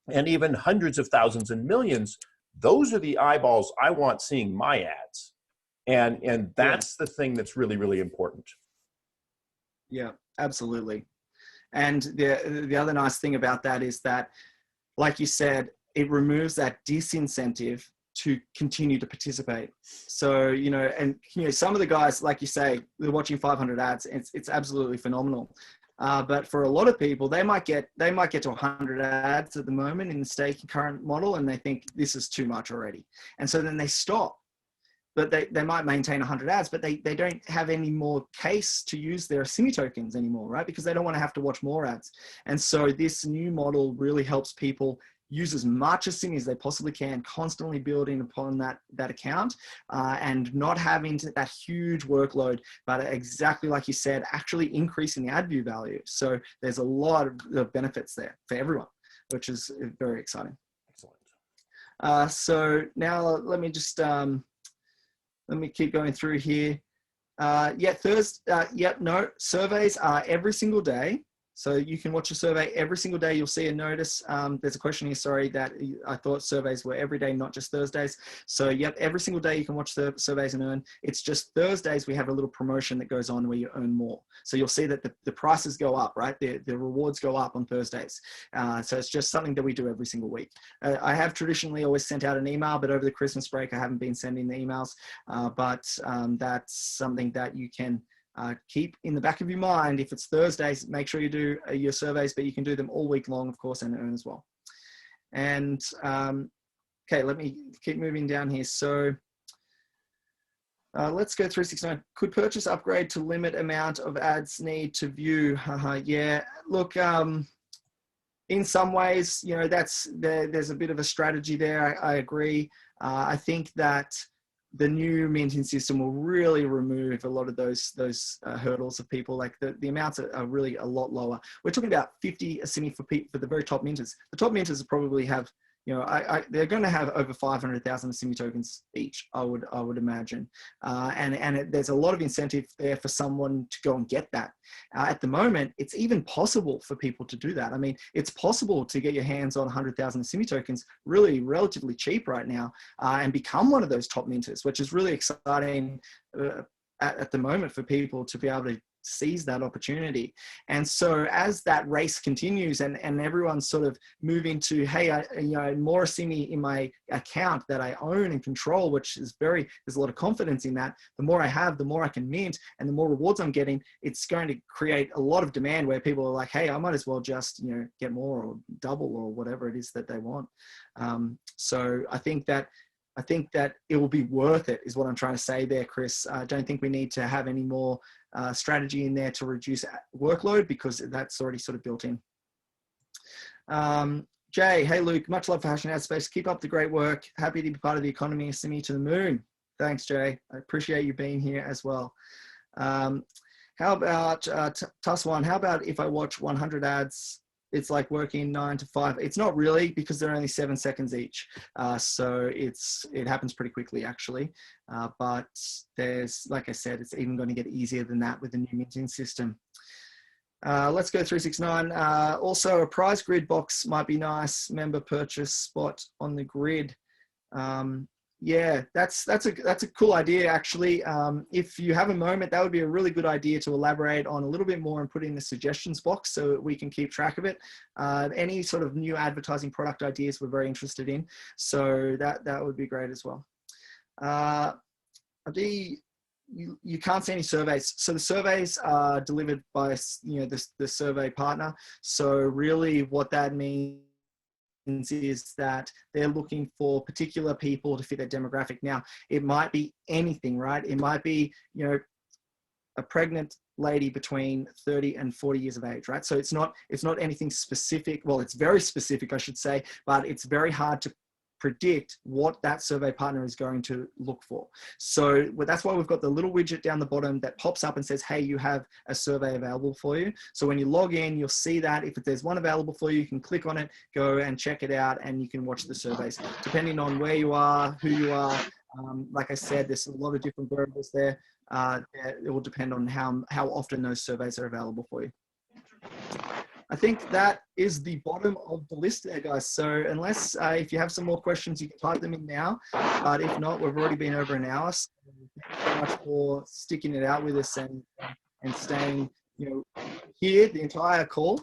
and even hundreds of thousands and millions, those are the eyeballs I want seeing my ads. And that's the thing that's really, really important. Yeah, absolutely. And the other nice thing about that is that, like you said, it removes that disincentive to continue to participate. So, some of the guys, like you say, they're watching 500 ads. It's absolutely phenomenal. But for a lot of people, they might get to 100 ads at the moment in the staking current model, and they think this is too much already. And so then they stop. But they might maintain 100 ads, but they don't have any more case to use their Asimi tokens anymore, right? Because they don't want to have to watch more ads. And so this new model really helps people use as much Asimi as they possibly can, constantly building upon that account, and not having that huge workload, but exactly like you said, actually increasing the ad view value. So there's a lot of benefits there for everyone, which is very exciting. Excellent. So now let me just, let me keep going through here. Surveys are every single day. So you can watch a survey every single day. You'll see a notice. There's a question here, sorry, that I thought surveys were every day, not just Thursdays. So every single day you can watch the surveys and earn. It's just Thursdays we have a little promotion that goes on where you earn more. So you'll see that the prices go up, right? The rewards go up on Thursdays. So it's just something that we do every single week. I have traditionally always sent out an email, but over the Christmas break, I haven't been sending the emails. But that's something that you can keep in the back of your mind. If it's Thursdays, make sure you do your surveys, but you can do them all week long, of course, and earn as well. And okay, let me keep moving down here. So let's go through 69. Could purchase upgrade to limit amount of ads need to view? Yeah, look, in some ways, you know, there's a bit of a strategy there. I agree. I think that the new minting system will really remove a lot of those hurdles of people. Like the amounts are really a lot lower. We're talking about 50 Asimi for the very top minters. The top minters probably have, you know, they're going to have over 500,000 Asimi tokens each, I would imagine. There's a lot of incentive there for someone to go and get that. At the moment, it's even possible for people to do that. I mean, it's possible to get your hands on 100,000 Asimi tokens really relatively cheap right now, and become one of those top minters, which is really exciting at the moment for people to be able to seize that opportunity. And so as that race continues and everyone's sort of moving to, hey, you know, more Asimi in my account that I own and control, which is there's a lot of confidence in that. The more I have, the more I can mint, and the more rewards I'm getting, it's going to create a lot of demand where people are like, hey, I might as well just, you know, get more or double or whatever it is that they want. So I think that it will be worth it, is what I'm trying to say there, Chris. I don't think we need to have any more strategy in there to reduce workload, because that's already sort of built in. Jay, hey Luke, much love for Hashing Ad Space. Keep up the great work. Happy to be part of the economy, Asimi to the moon. Thanks, Jay. I appreciate you being here as well. How about Tuss1? How about if I watch 100 ads? It's like working 9 to 5. It's not really, because they're only 7 seconds each. So it happens pretty quickly actually. But there's, like I said, it's even going to get easier than that with the new minting system. Let's go 369. Also a prize grid box might be nice. Member purchase spot on the grid. Yeah, that's a cool idea actually. If you have a moment, that would be a really good idea to elaborate on a little bit more and put in the suggestions box so that we can keep track of it. Any sort of new advertising product ideas we're very interested in, so that would be great as well. You can't see any surveys, so the surveys are delivered by, you know, the survey partner. So really what that means is that they're looking for particular people to fit their demographic. Now, it might be anything, right? It might be, you know, a pregnant lady between 30 and 40 years of age, right? So it's not anything specific. Well, it's very specific, I should say, but it's very hard to predict what that survey partner is going to look for. So that's why we've got the little widget down the bottom that pops up and says, hey, you have a survey available for you. So when you log in, you'll see that if there's one available for you, you can click on it, go and check it out, and you can watch the surveys. Depending on where you are, who you are, like I said, there's a lot of different variables there. It will depend on how often those surveys are available for you. I think that is the bottom of the list there, guys. So unless, if you have some more questions, you can type them in now. But if not, we've already been over an hour. So thank you so much for sticking it out with us and staying, you know, here the entire call.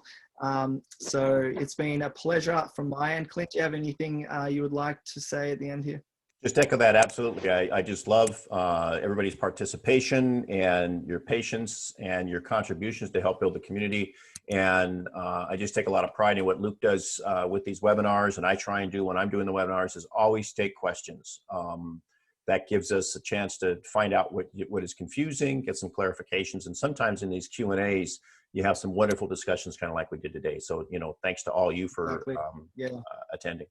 So it's been a pleasure from my end. Clint, do you have anything you would like to say at the end here? Just echo that, absolutely. I just love everybody's participation and your patience and your contributions to help build the community. And I just take a lot of pride in what Luke does with these webinars, and I try and do when I'm doing the webinars is always take questions. That gives us a chance to find out what is confusing, get some clarifications, and sometimes in these Q&As, you have some wonderful discussions kind of like we did today. So, you know, thanks to all you for attending.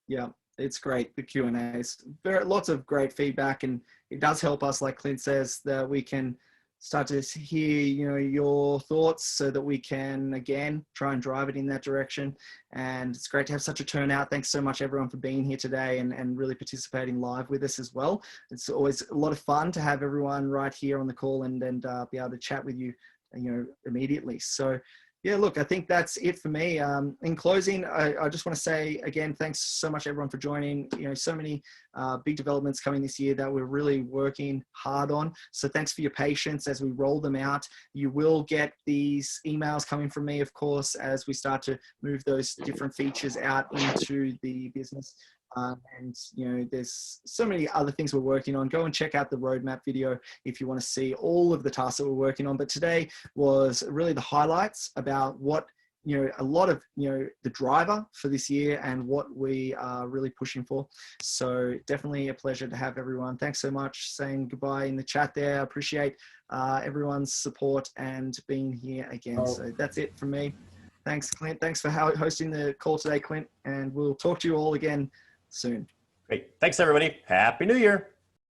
Yeah. It's great, the Q&As. Lots of great feedback, and it does help us, like Clint says, that we can start to hear, you know, your thoughts so that we can, again, try and drive it in that direction. And it's great to have such a turnout. Thanks so much, everyone, for being here today and really participating live with us as well. It's always a lot of fun to have everyone right here on the call and be able to chat with you, you know, immediately. So, yeah, look, I think that's it for me. In closing, I just want to say again, thanks so much everyone for joining. You know, so many big developments coming this year that we're really working hard on. So thanks for your patience as we roll them out. You will get these emails coming from me, of course, as we start to move those different features out into the business. And you know, there's so many other things we're working on. Go and check out the roadmap video if you want to see all of the tasks that we're working on. But today was really the highlights about what, you know, a lot of, you know, the driver for this year and what we are really pushing for. So definitely a pleasure to have everyone. Thanks so much. Saying goodbye in the chat there. I appreciate everyone's support and being here again. So that's it from me. Thanks, Clint. Thanks for hosting the call today, Clint. And we'll talk to you all again soon. Great. Thanks, everybody. Happy New Year.